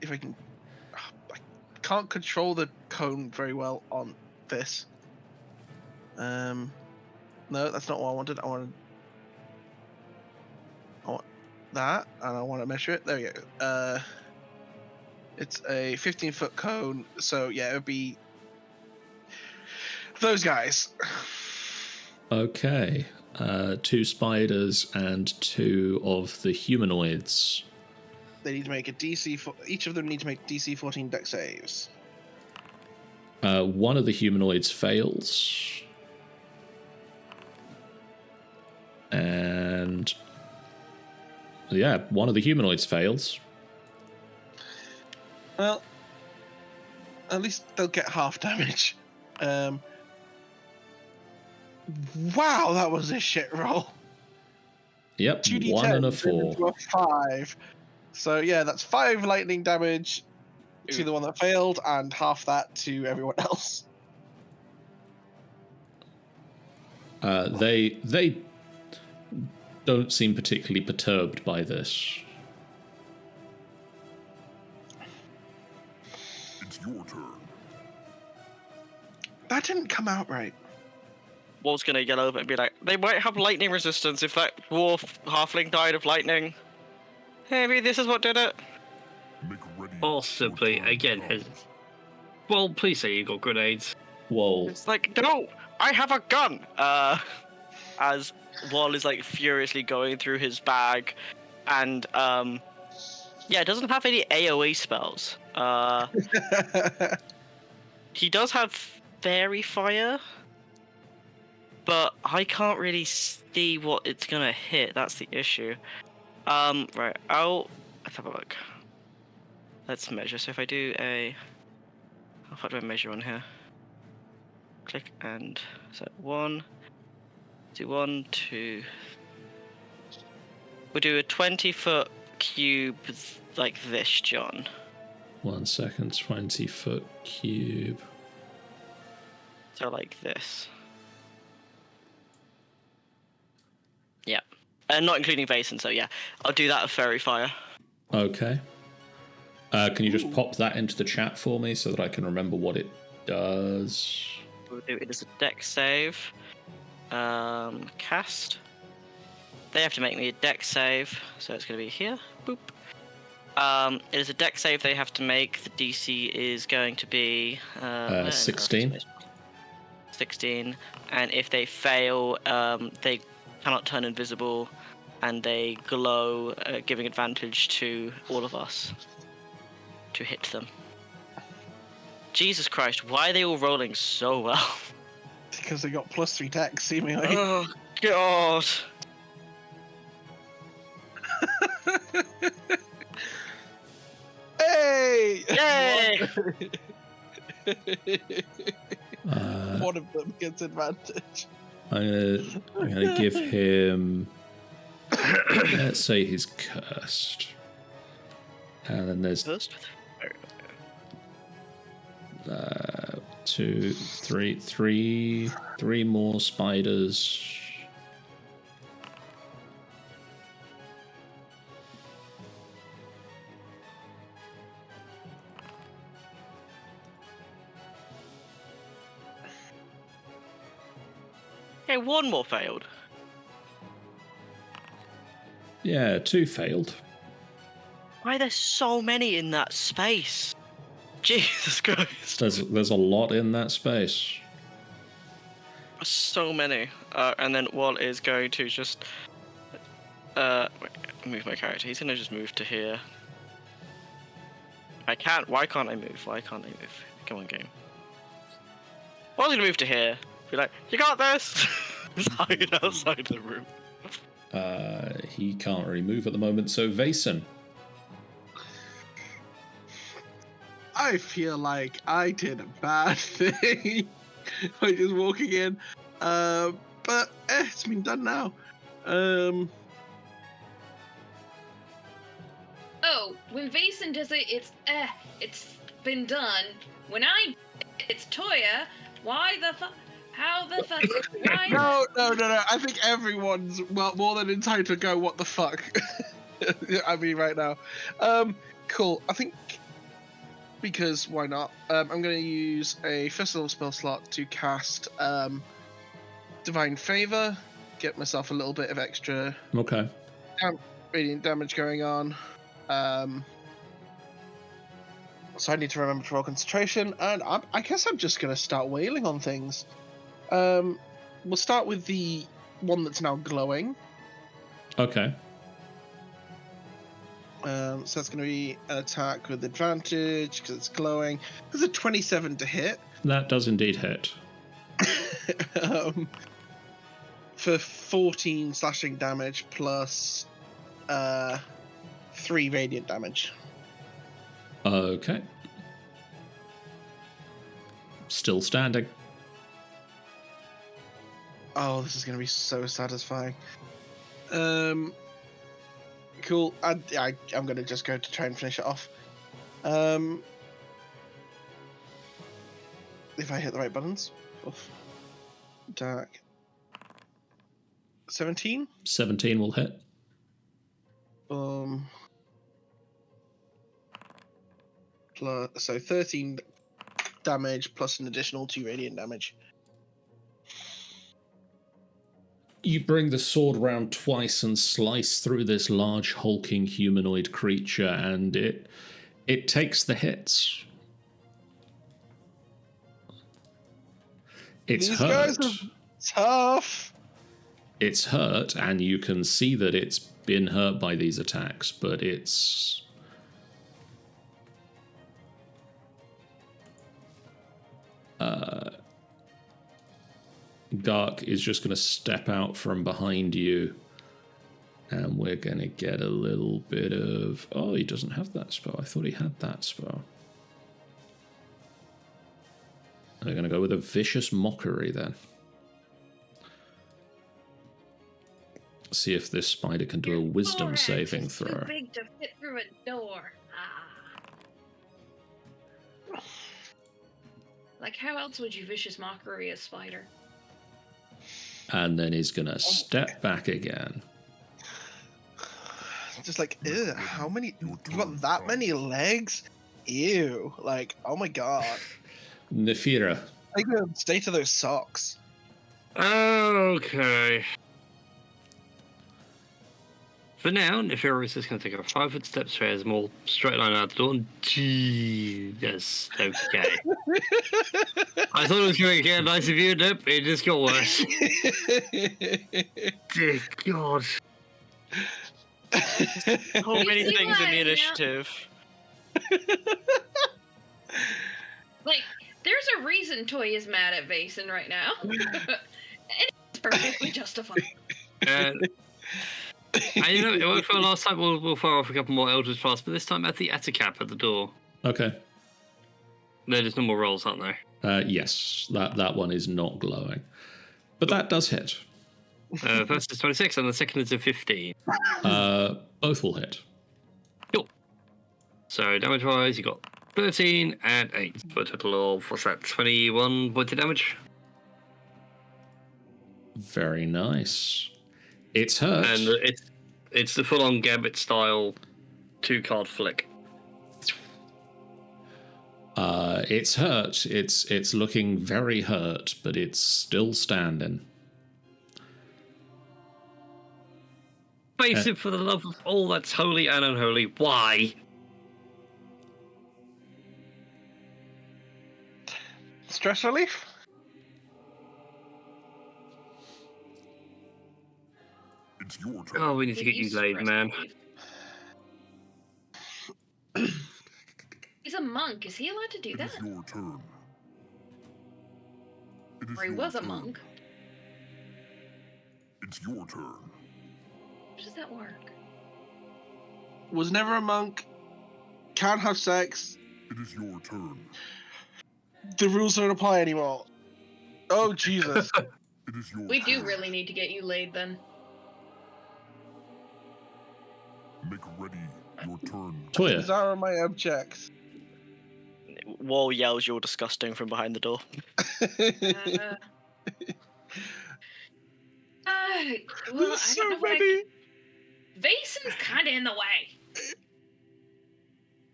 if I can, I can't control the cone very well on this. No, that's not what I wanted. I want that, and I want to measure it. There we go. It's a 15-foot cone, so yeah, it would be those guys. Okay. 2 spiders and 2 of the humanoids. They need to make a DC. Each of them need to make DC 14 dex saves. One of the humanoids fails. And yeah, one of the humanoids fails. Well, at least they'll get half damage. Wow, that was a shit roll. Yep, 2d10 1 and a turned 4. into a 5. So yeah, that's 5 lightning damage to the one that failed, and half that to everyone else. They don't seem particularly perturbed by this. It's your turn. That didn't come out right. Wall's gonna yell over and be like, they might have lightning resistance if that dwarf halfling died of lightning. Maybe this is what did it. Make ready. Possibly, Your turn again, comes. Well, please say you got grenades. Whoa. It's like, no, I have a gun. As Wall is like furiously going through his bag, and yeah, it doesn't have any AOE spells. He does have fairy fire, but I can't really see what it's gonna hit. That's the issue. Right. Let's have a look. Let's measure. So if I do how far do I measure on here? Click and so 1, 2, 1, 2. We'll do a 20-foot cube like this, John. 1 second, 20-foot cube. So like this. Yeah. And not including basin, so yeah. I'll do that with fairy fire. Okay. Can you just pop that into the chat for me so that I can remember what it does? We'll do it as a dex save. Cast. They have to make me a dex save, so it's going to be here. Boop. It is a dex save they have to make. The DC is going to be 16. 16, and if they fail, they cannot turn invisible, and they glow, giving advantage to all of us to hit them. Jesus Christ, why are they all rolling so well? Because they got +3 dex, seemingly. Oh, God. Hey! Yay! One of them gets advantage. I'm gonna give him. Let's say he's cursed, And then there's First, 2, 3 more spiders. okay, one more failed. Yeah, 2 failed. Why are there so many in that space? Jesus Christ. There's a lot in that space. So many. And then Walt is going to just wait, move my character. He's gonna just move to here. I can't. Why can't I move? Why can't I move? Come on, game. Walt's gonna move to here. Be like, you got this. Just hide outside the room. He can't really move at the moment, so Vason. I feel like I did a bad thing by just walking in. But it's been done now. Oh, when Vason does it, it's been done. When it's Toya. Why the fuck? How the fuck? Why? No. I think everyone's more than entitled to go, what the fuck? I mean, right now. Cool. I think because why not? I'm going to use a first level spell slot to cast Divine Favor, get myself a little bit of extra Okay. radiant damage going on. So I need to remember to roll concentration, and I guess I'm just going to start wailing on things. We'll start with the one that's now glowing. Okay. So that's going to be an attack with advantage because it's glowing. There's a 27 to hit. That does indeed hit. For 14 slashing damage plus 3 radiant damage. Okay. Still standing. Oh, this is going to be so satisfying. Cool. I'm going to just go to try and finish it off. If I hit the right buttons. Oof. Attack. 17? 17 will hit. So 13 damage plus an additional 2 radiant damage. You bring the sword round twice and slice through this large hulking humanoid creature, and it takes the hits. It's These hurt. guys are tough. It's hurt, and you can see that it's been hurt by these attacks, but it's... Gark is just going to step out from behind you, and we're going to get a little bit of... Oh, he doesn't have that spell. I thought he had that spell. They're going to go with a vicious mockery then. See if this spider can do a wisdom saving throw. Too big to fit through a door. Like, how else would you vicious mockery a spider? And then he's going to step back again. Just like, ew, how many? You got that many legs? Ew. Like, oh my god. Nefira. Like the state of those socks. Okay. For now, Nefira is just going to take a 5-foot step straight, more straight line out the door. Jesus. Okay. I thought it was going to get a nicer view. Nope, it just got worse. Dear God. So many things in the initiative. Like, there's a reason Toy is mad at Vason right now. And it's perfectly justified. And you know, it worked well last time. We'll fire off a couple more Eldritch Blasts, but this time at the Ettercap at the door. Okay. They're just normal rolls, aren't they? Yes, that one is not glowing. But that does hit. First is 26 and the second is a 15. Both will hit. Cool. So damage-wise, you got 13 and 8 for a total of, what's that, 21 points of damage? Very nice. It's hurt. And it's the full-on Gambit style 2-card flick. It's hurt. It's looking very hurt, but it's still standing. Face it, for the love of all that's holy and unholy. Why? Stress relief? It's your turn. Oh, we need to get you laid, man. He's a monk. Is he allowed to do It that? is your turn. It is Or he your was a turn. monk. It's your turn. How does that work? Was never a monk. Can't have sex. It is your turn. The rules don't apply anymore. Oh, Jesus. It is your We do turn. really need to get you laid then. Make ready your turn. Toya. These are my objects. Wall yells, "You're disgusting" from behind the door. Well, There's I so don't know what many. Vason's kind of in the way.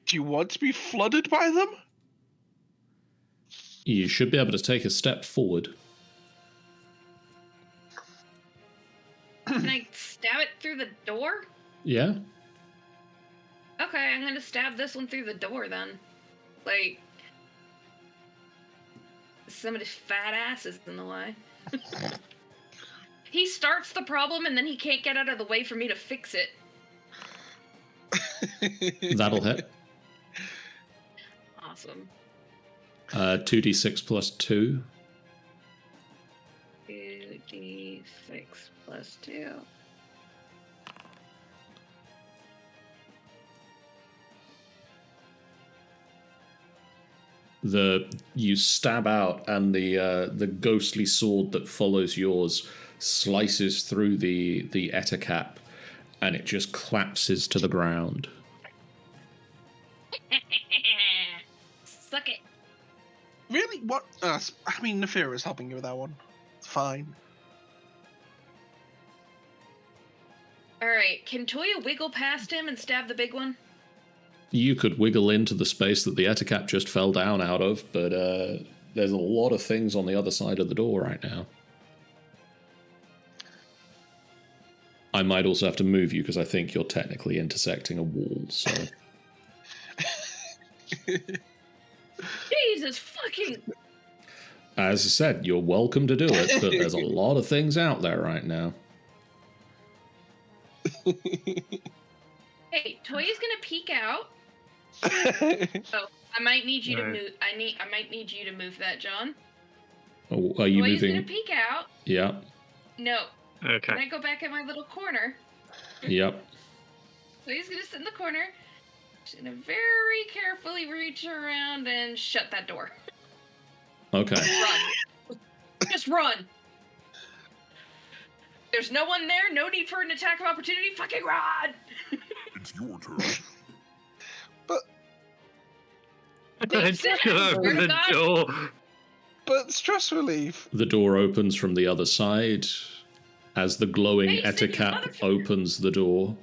Do you want to be flooded by them? You should be able to take a step forward. Can I stab it through the door? Yeah? Okay, I'm gonna stab this one through the door then. Like, somebody's fat ass is in the way. He starts the problem and then he can't get out of the way for me to fix it. That'll hit. Awesome. 2d6 plus 2. 2d6 plus 2. You stab out, and the ghostly sword that follows yours slices through the Ettercap, and it just collapses to the ground. Suck it. Really? What? I mean, Nefira is helping you with that one. It's fine. Alright, can Toya wiggle past him and stab the big one? You could wiggle into the space that the Ettercap just fell down out of, but there's a lot of things on the other side of the door right now. I might also have to move you because I think you're technically intersecting a wall, so... Jesus fucking... As I said, you're welcome to do it, but there's a lot of things out there right now. Hey, Toya's gonna peek out. Oh, I might need you to move. I might need you to move that, John. Oh, are you Toya's moving? gonna peek out. Yeah. No. Can Okay. I go back in my little corner? Yep. Toya's gonna sit in the corner. She's gonna very carefully reach around and shut that door. Okay. Run. Just run. There's no one there. No need for an attack of opportunity. Fucking run. It's your turn. It's gonna open the door. But stress relief. The door opens from the other side as the glowing Hey, Sydney, Ettercap motherfucker. opens the door.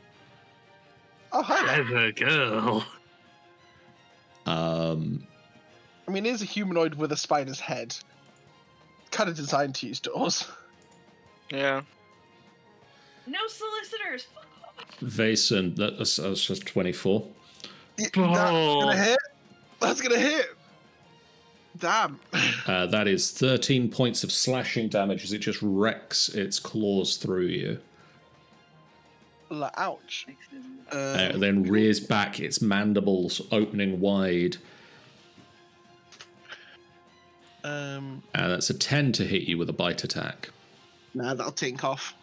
Oh, hi. Clever girl. I mean, it is a humanoid with a spider's head. Kind of designed to use doors. Yeah. No solicitors. Fuck off. Vason, that's just 24. That's gonna hit. That's gonna hit. Damn. That is 13 points of slashing damage as it just wrecks its claws through you. Ouch. Then rears back, its mandibles opening wide. And that's a 10 to hit you with a bite attack. Nah, that'll tink off.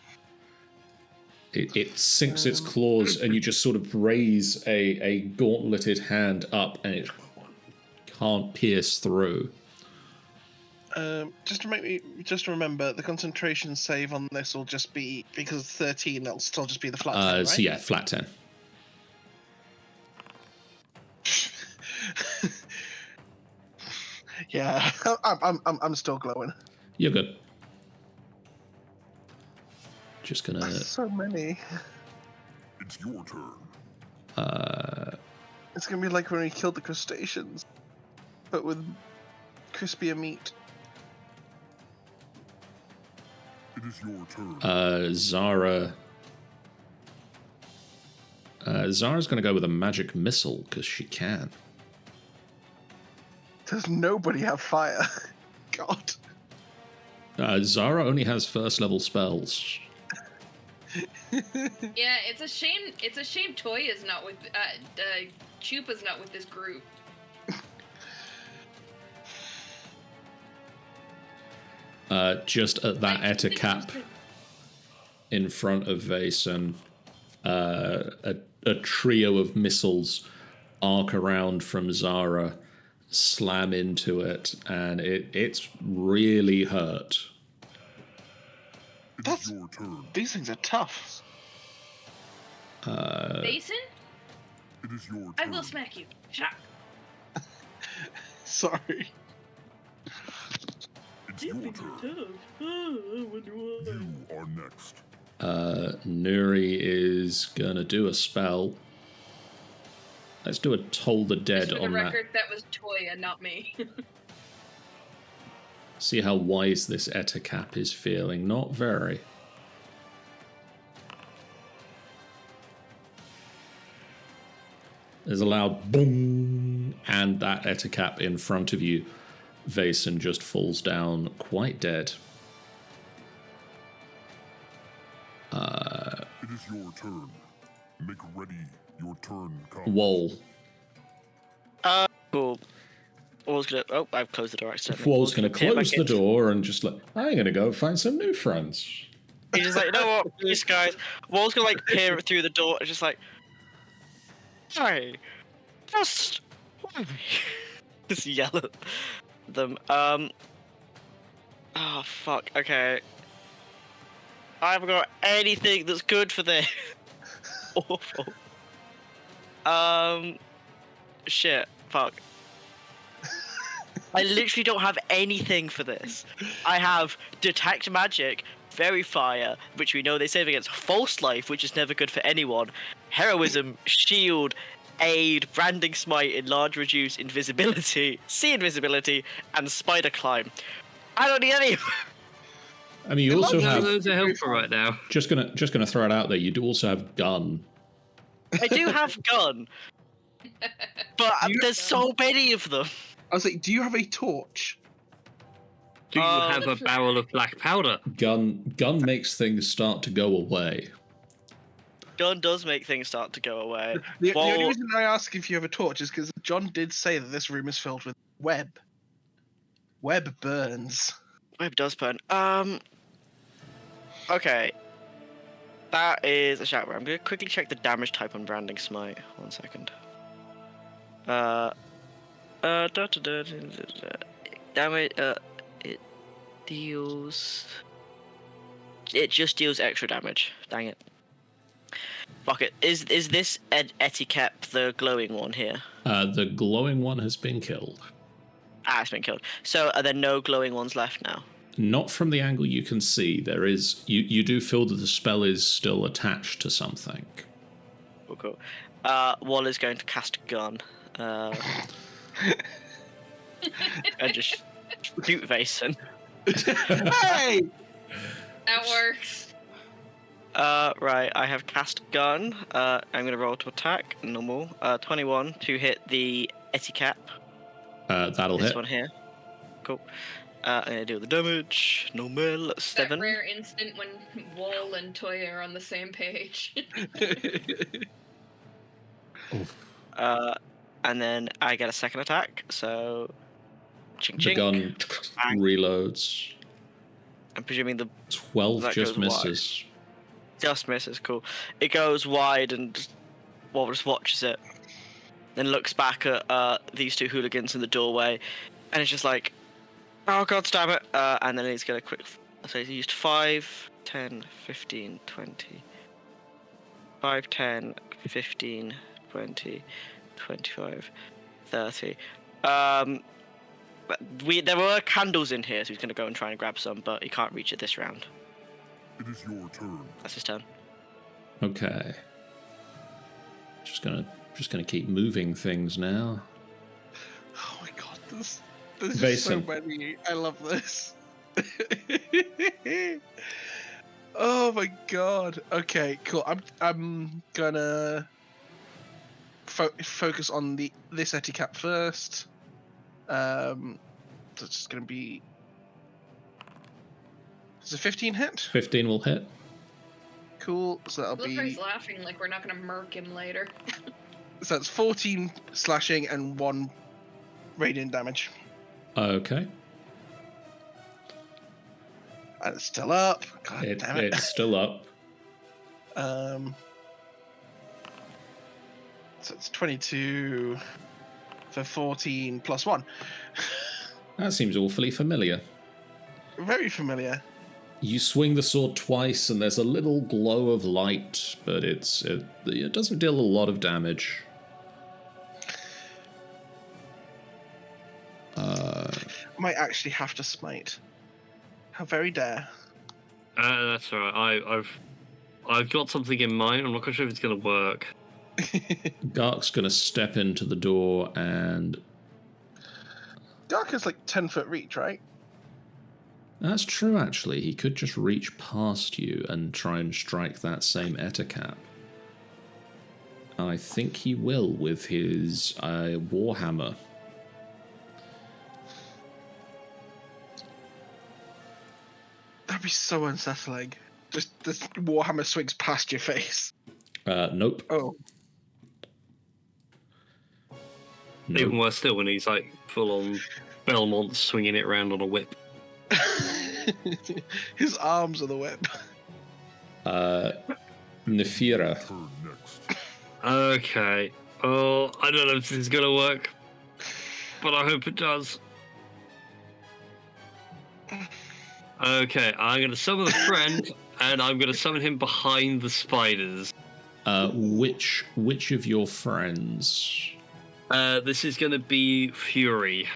It sinks its claws, and you just sort of raise a gauntleted hand up, and it can't pierce through. Just remember, the concentration save on this will just be, because it's 13, it'll still just be the flat 10, right? So yeah, flat 10. Yeah, I'm still glowing. You're good. Just gonna. So many. It's your turn. It's gonna be like when we killed the crustaceans, but with crispier meat. It is your turn. Zara. Zara's gonna go with a magic missile because she can. Does nobody have fire? God. Zara only has first level spells. Yeah, it's a shame. It's a shame Toya's not with. Chupa's not with this group. Just at that Ettercap in front of Vason, a trio of missiles arc around from Zara, slam into it, and it's really hurt. It is your turn. These things are tough. Basin? It is your turn. I will smack you. Shut up. Sorry. It's your turn. You are next. Nuri is gonna do a spell. Let's do a Toll the Dead Just for the on record, that was Toya, not me. See how wise this Ettercap is feeling. Not very. There's a loud boom, and that Ettercap in front of you, Vason, just falls down quite dead. It is your turn. Make ready. Your turn comes. Wall. Cool. Wall's gonna. Oh, I've closed the door accidentally. Wall's gonna peer close back the in. door and just like, I'm gonna go find some new friends. He's just like, you know what, these guys. Wall's gonna like peer through the door and just like, hey, just why? Just yell at them. Oh fuck. Okay. I haven't got anything that's good for this. Awful. Shit. Fuck. I literally don't have anything for this. I have detect magic, very fire, which we know they save against, false life, which is never good for anyone, heroism, shield, aid, branding smite, enlarge, reduce, invisibility, see invisibility, and spider climb. I don't need any of I mean, you also have Loads of help for right now. just gonna throw it out there. You do also have gun. I do have gun, but there's so many of them. I was like, do you have a torch? Do you have a barrel of black powder? Gun makes things start to go away. Gun does make things start to go away. The Well, only reason I ask if you have a torch is because John did say that this room is filled with web. Web burns. web does burn. Okay. That is a shower. I'm gonna quickly check the damage type on branding smite. 1 second. Damage. It deals. It just deals extra damage. Dang it. Fuck it. Is this Ettercap the glowing one here? The glowing one has been killed. Ah, it's been killed. So are there no glowing ones left now? Not from the angle you can see. There is. You do feel that the spell is still attached to something. Cool. Wall is going to cast gun. And just shoot Vason. Hey! That works. Right, I have cast gun. I'm going to roll to attack. Normal. 21 to hit the Ettercap. That'll This hit. one here. Cool. I'm going to do the damage. Normal. 7. That rare instant when Wall and Toya are on the same page. And then I get a second attack. So, ching The ching. gun Bang. reloads. I'm presuming the 12 That just goes wide. misses. just misses. Cool. It goes wide and just watches it. Then looks back at these two hooligans in the doorway, and it's just like, oh god damn it. And then he's gonna quick. So he used 5, 10, 15, 20. 5, 10, 15, 20, 25, 30. There were candles in here, so he's going to go and try and grab some, but he can't reach it this round. It is your turn. That's his turn. Okay. Just gonna keep moving things now. Oh my god, there's just so Vason. many. I love this. Oh my god. Okay, cool. I'm gonna focus on this Ettercap first. That's just gonna be. Does a 15 hit? 15 will hit. Cool. So that'll be. He's laughing like we're not gonna murk him later. So that's 14 slashing and 1 radiant damage. Okay. And it's still up. God damn it. It's still up. So it's 22 for 14 plus 1. That seems awfully familiar. Very familiar. You swing the sword twice, and there's a little glow of light, but it doesn't deal a lot of damage. Might actually have to smite. How very dare. That's alright. I've got something in mind. I'm not quite sure if it's going to work. Gark's going to step into the door and... Dark is like 10-foot reach, right? That's true, actually. He could just reach past you and try and strike that same Ettercap. I think he will with his Warhammer. That'd be so unsettling. Just this Warhammer swings past your face. Nope. Oh. Nope. Even worse still when he's like full on Belmont swinging it around on a whip. His arms are the whip. Nefira. Turn next. Okay. Oh, I don't know if this is going to work, but I hope it does. Okay, I'm going to summon a friend, and I'm going to summon him behind the spiders. Which of your friends? This is going to be Fury.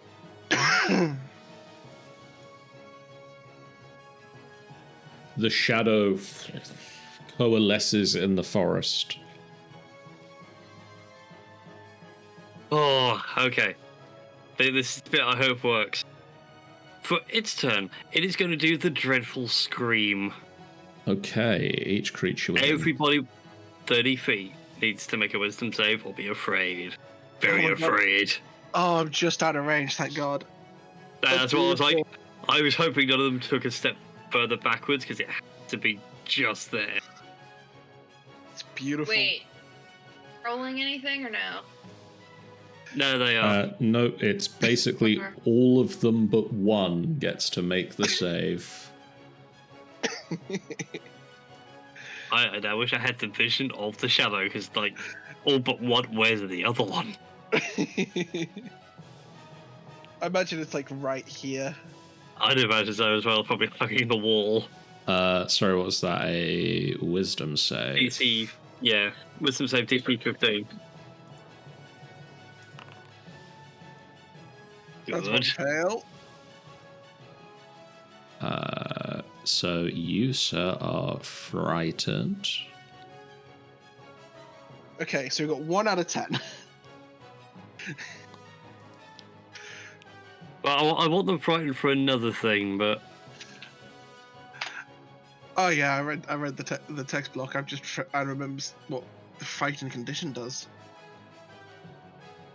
The shadow coalesces in the forest. Oh, okay. This bit I hope works. For its turn, it is going to do the dreadful scream. Okay, each creature within... Everybody 30 feet needs to make a wisdom save or be afraid. Very Oh my God. afraid. Oh, I'm just out of range, thank God. That's what I was like. I was hoping none of them took a step further backwards because it had to be just there. It's beautiful. Wait. Rolling anything or no? No, they are. No, it's basically Okay. all of them but one gets to make the save. I wish I had the vision of the shadow because, like, all but one, where's the other one? I imagine it's like right here. I'd imagine so as well, probably hugging the wall. Sorry, what was that? A wisdom save? DC, yeah. Wisdom save DC 15. That's Good. one fail. So you, sir, are frightened. Okay, so we've got 1 out of 10. Well, I want them frightened for another thing, but Oh yeah, I read the text block. I remember what the frightened condition does.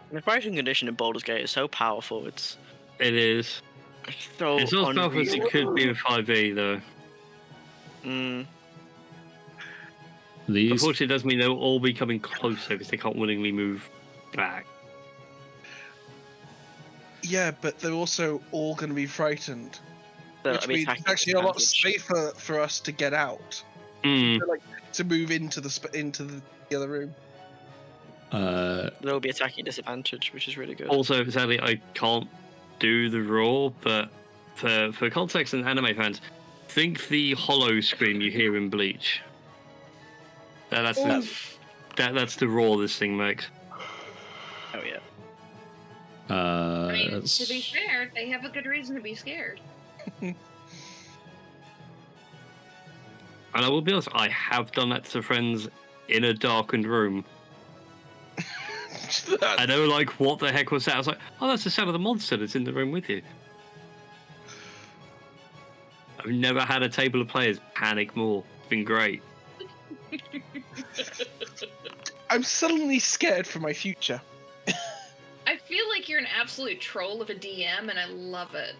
The fighting condition in Baldur's Gate is so powerful. it is. So It's not as powerful as it could be in 5e, though. These Unfortunately, it does mean they'll all be coming closer because they can't willingly move back. Yeah, but they're also all going to be frightened, So, which means it's actually a lot safer for us to get out, Hmm. to move into the other room. There will be attacking disadvantage, which is really good. Also, sadly, I can't do the roar, but for context and anime fans, think the hollow scream you hear in Bleach. That's the roar this thing makes. Oh yeah. I mean, that's- to be fair, they have a good reason to be scared. And I will be honest, I have done that to friends in a darkened room. And they were like, what the heck was that? I was like, oh, that's the sound of the monster that's in the room with you. I've never had a table of players panic more. It's been great. I'm suddenly scared for my future. I feel like you're an absolute troll of a DM, and I love it.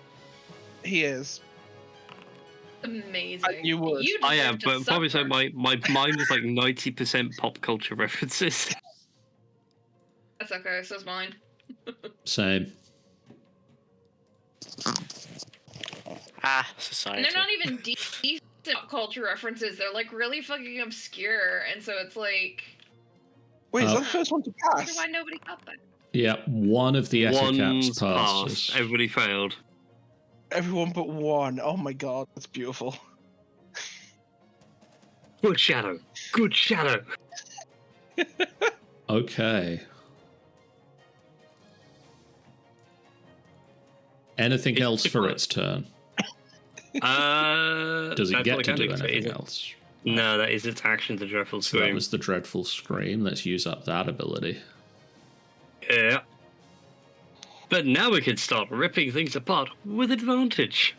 He is. Amazing. You would. I deserve am, to but probably so suffer. my mind is like 90% pop culture references. That's okay, so's mine. Same. Society. And they're not even decent pop culture references. They're like really fucking obscure, and so it's like, Wait, is Oh. that the first one to I wonder pass? why nobody got that. Yeah, one of the Ettercaps One's passes. passed. Everybody failed. Everyone but one. Oh my god, that's beautiful. Good shadow. Good shadow. Okay. Anything else for its turn? Does it that's get what to I do can do, anything is it? else? No, that is its action, the dreadful So that scream. was the Dreadful Scream. Let's use up that ability. Yeah. But now we can start ripping things apart with advantage.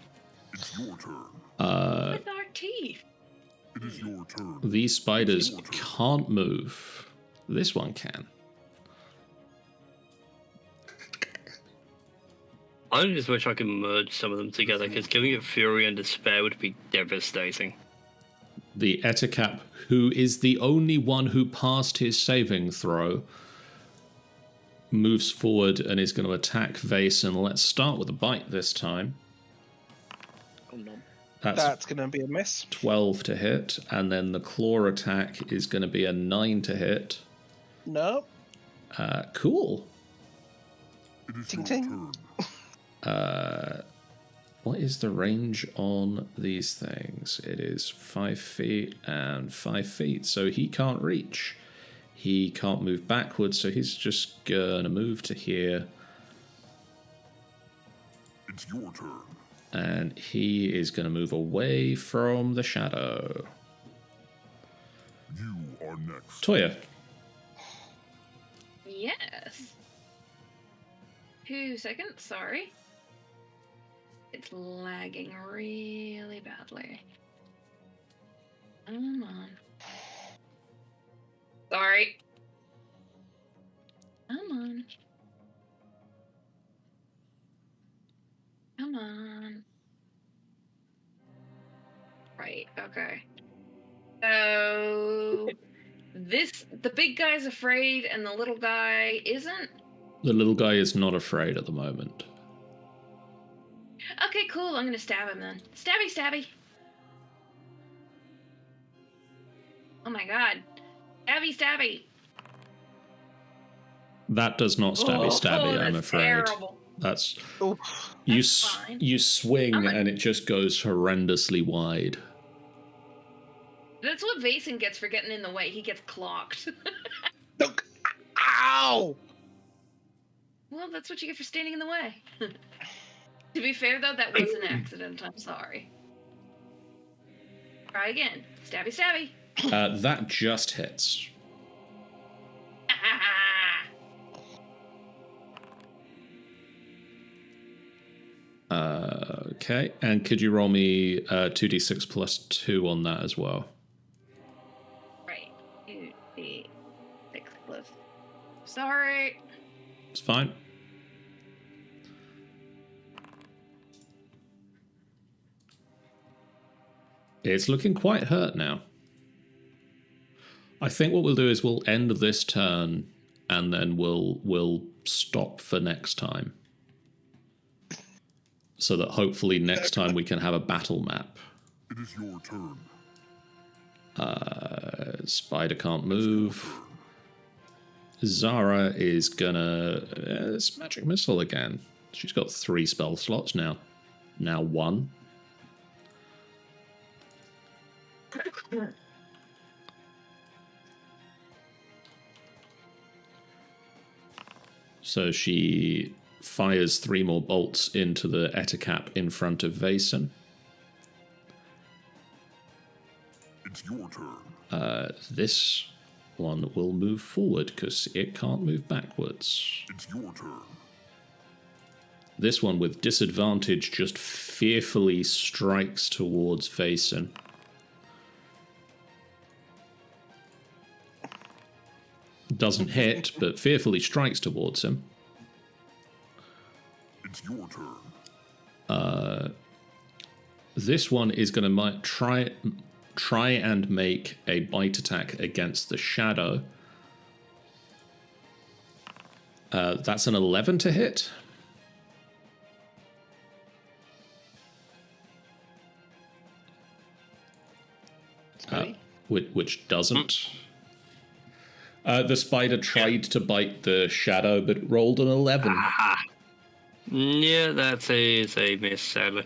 It's your turn. With our teeth. It is your turn. These spiders can't move. This one can. I just wish I could merge some of them together, because giving it Fury and Despair would be devastating. The Ettercap, who is the only one who passed his saving throw, moves forward and is going to attack Vason. Let's start with a bite this time. Oh no. That's gonna be a miss. 12 to hit, and then the claw attack is going to be a 9 to hit. No. Cool. It is Ting your ting. turn. What is the range on these things? It is 5 feet and 5 feet, so he can't reach. He can't move backwards, so he's just gonna move to here, It's your turn. and he is gonna move away from the shadow. You are next. Toya. Yes. 2 seconds, sorry. It's lagging really badly. Come on. Sorry. Come on. Come on. Right, okay. So the big guy's afraid and the little guy isn't? The little guy is not afraid at the moment. Okay, cool. I'm gonna stab him then. Stabby, stabby. Oh my god. Stabby, stabby. That does not stabby stabby, I'm that's afraid. terrible. That's Oof. That's fine. you swing I'm a- and it just goes horrendously wide. That's what Vason gets for getting in the way. He gets clocked. Look. Ow! Well, that's what you get for standing in the way. To be fair, though, that was an accident. I'm sorry. Try again. Stabby, stabby. That just hits. Okay, and could you roll me 2d6 plus 2 on that as well? Right. 2d6 plus. Sorry. It's fine. It's looking quite hurt now. I think what we'll do is we'll end this turn and then we'll stop for next time. So that hopefully next time we can have a battle map. It is your turn. Spider can't move. Zara is gonna... it's magic missile again. She's got 3 spell slots now. Now 1. So she fires 3 more bolts into the Ettercap in front of Vason. It's your turn. This one will move forward because it can't move backwards. It's your turn. This one with disadvantage just fearfully strikes towards Vason. Doesn't hit, but fearfully strikes towards him. It's your turn. This one is going to try and make a bite attack against the shadow. That's an 11 to hit. Which doesn't. The spider tried to bite the shadow, but rolled an 11. Aha. Yeah, that's a miss, sadly.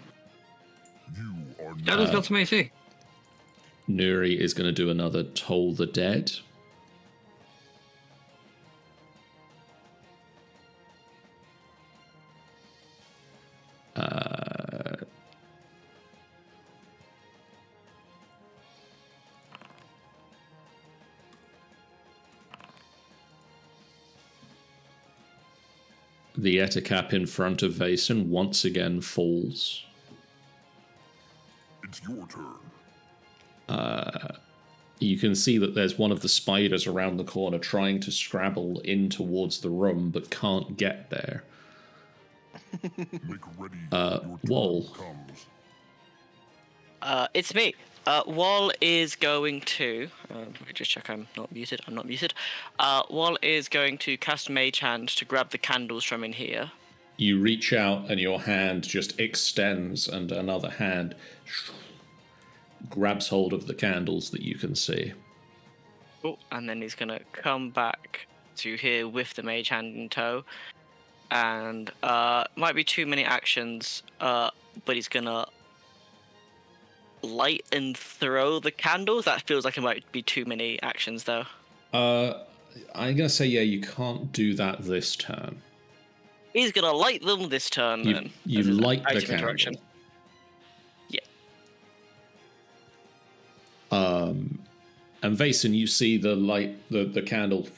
You are Shadow's got some AC. Nuri is going to do another Toll the Dead. The Ettercap in front of Vason once again falls. It's your turn. You can see that there's one of the spiders around the corner trying to scrabble in towards the room, but can't get there. Make ready. Wall. Comes. It's me. Wall is going to... let me just check I'm not muted. I'm not muted. Wall is going to cast Mage Hand to grab the candles from in here. You reach out and your hand just extends and another hand grabs hold of the candles that you can see. Oh, and then he's going to come back to here with the Mage Hand in tow. And might be too many actions, but he's going to light and throw the candles. That feels like it might be too many actions, though. I'm gonna say, yeah, you can't do that this turn. He's gonna light them this turn. You, then you as his light the item candle. interaction. Yeah. And Vason, you see the light, the candle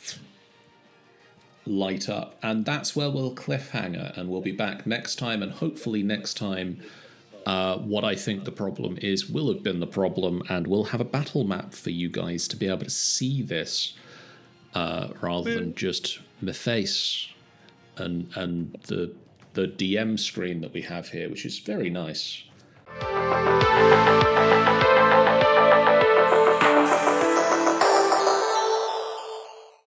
light up, and that's where we'll cliffhanger, and we'll be back next time, and hopefully next time. What I think the problem is will have been the problem, and we'll have a battle map for you guys to be able to see this rather than just my face and the DM screen that we have here, which is very nice.